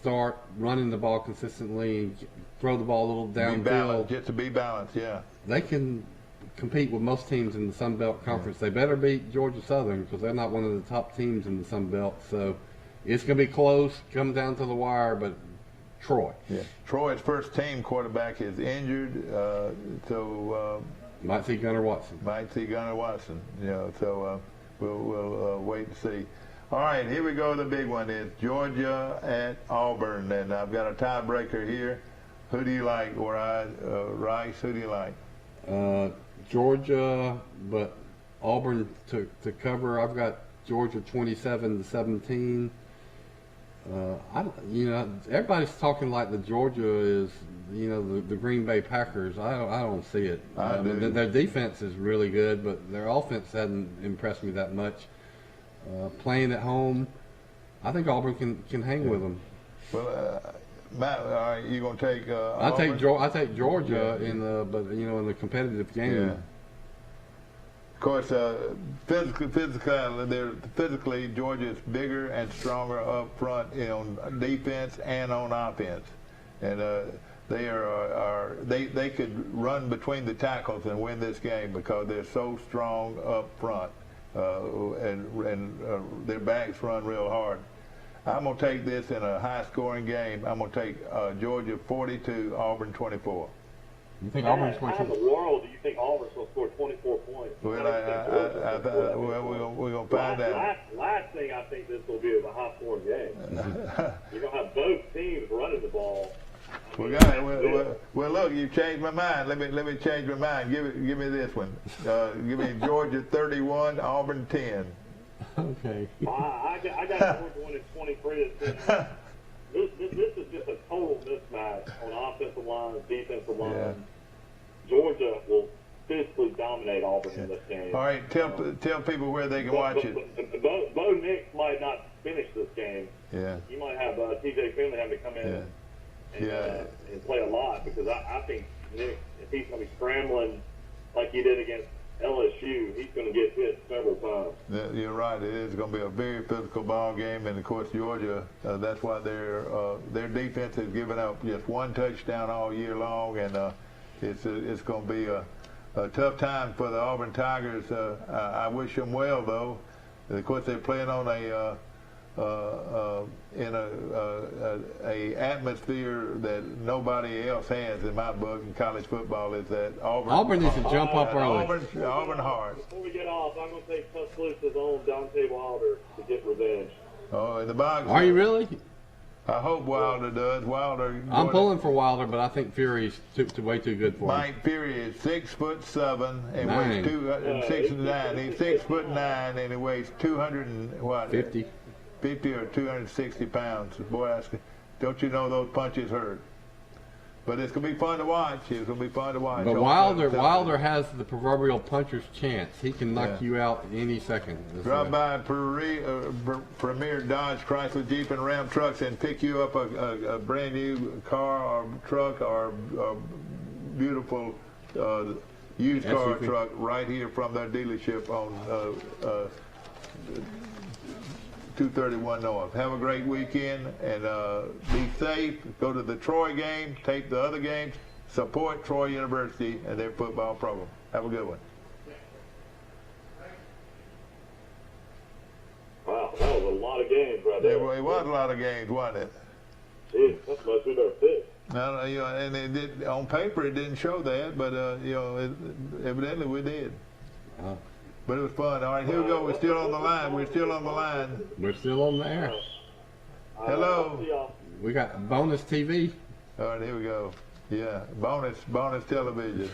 start running the ball consistently and throw the ball a little downfield. Just to be balanced, yeah. They can compete with most teams in the Sun Belt Conference. Yeah. They better beat Georgia Southern because they're not one of the top teams in the Sun Belt. So it's going to be close, come down to the wire, but Troy. Yeah. Troy's first team quarterback is injured, so might see Gunnar Watson. Yeah, so we'll wait and see. All right, here we go. The big one is Georgia at Auburn, and I've got a tiebreaker here. Who do you like, Rice? Who do you like? Georgia, but Auburn to cover. I've got Georgia 27-17. Everybody's talking like the Georgia is, the Green Bay Packers. I don't see it. Their defense is really good, but their offense hasn't impressed me that much. Playing at home, I think Auburn can hang with them. Well, Matt, all right, you gonna take? I take Georgia in the competitive game. Yeah. Of course, physically, Georgia is bigger and stronger up front on defense and on offense, and they could run between the tackles and win this game because they're so strong up front, and their backs run real hard. I'm going to take this in a high-scoring game. I'm going to take Georgia 42, Auburn 24. You think Auburn's going to? How in the world do you think Auburn's going to score 24 points? Well, we're going to find out. Last thing, I think this will be a high-scoring game. You're going to have both teams running the ball. Well, look, you changed my mind. Let me change my mind. Give me this one. Give me Georgia 31, Auburn 10. Okay. I got Georgia winning 23. This is just a total mismatch on offensive lines, defensive lines. Yeah. Georgia will physically dominate Auburn in this game. All right, tell people where they can watch it. Bo Nix might not finish this game. Yeah. You might have T.J. Finley having to come in and play a lot because I think Nix, if he's going to be scrambling like he did against LSU, he's going to get hit several times. Yeah, you're right. It is going to be a very physical ball game, and of course Georgia. That's why their defense has given up just one touchdown all year long, and it's going to be a tough time for the Auburn Tigers. I wish them well, though. Of course, they're playing on in a atmosphere that nobody else has in my book in college football. Is that Auburn needs to jump up early. Auburn hard. Before we get off, I'm going to take Tuscaloosa's own Dante Wilder to get revenge. Oh, in the box. Are you really? I hope Wilder does. Wilder. I'm pulling for Wilder, but I think Fury's way too good for him. Mike Fury is 6'7" and weighs 6'9". He's 6'9" and he weighs 50 or 260 pounds. Boy, don't you know those punches hurt? But it's going to be fun to watch. It's going to be fun to watch. But Wilder has the proverbial puncher's chance. He can knock you out any second. Drop by Premier Dodge, Chrysler, Jeep, and Ram trucks and pick you up a brand new car or truck or beautiful used car truck right here from their dealership on 231 North. Have a great weekend and be safe. Go to the Troy game, take the other games, support Troy University and their football program. Have a good one. Wow, that was a lot of games right there. It was a lot of games, wasn't it? Jeez, that's much we better fix. No, and it did, on paper it didn't show that, but evidently we did. But it was fun. All right, here we go. We're still on the line. We're still on the air. Hello. We got bonus TV. All right, here we go. Yeah, bonus television.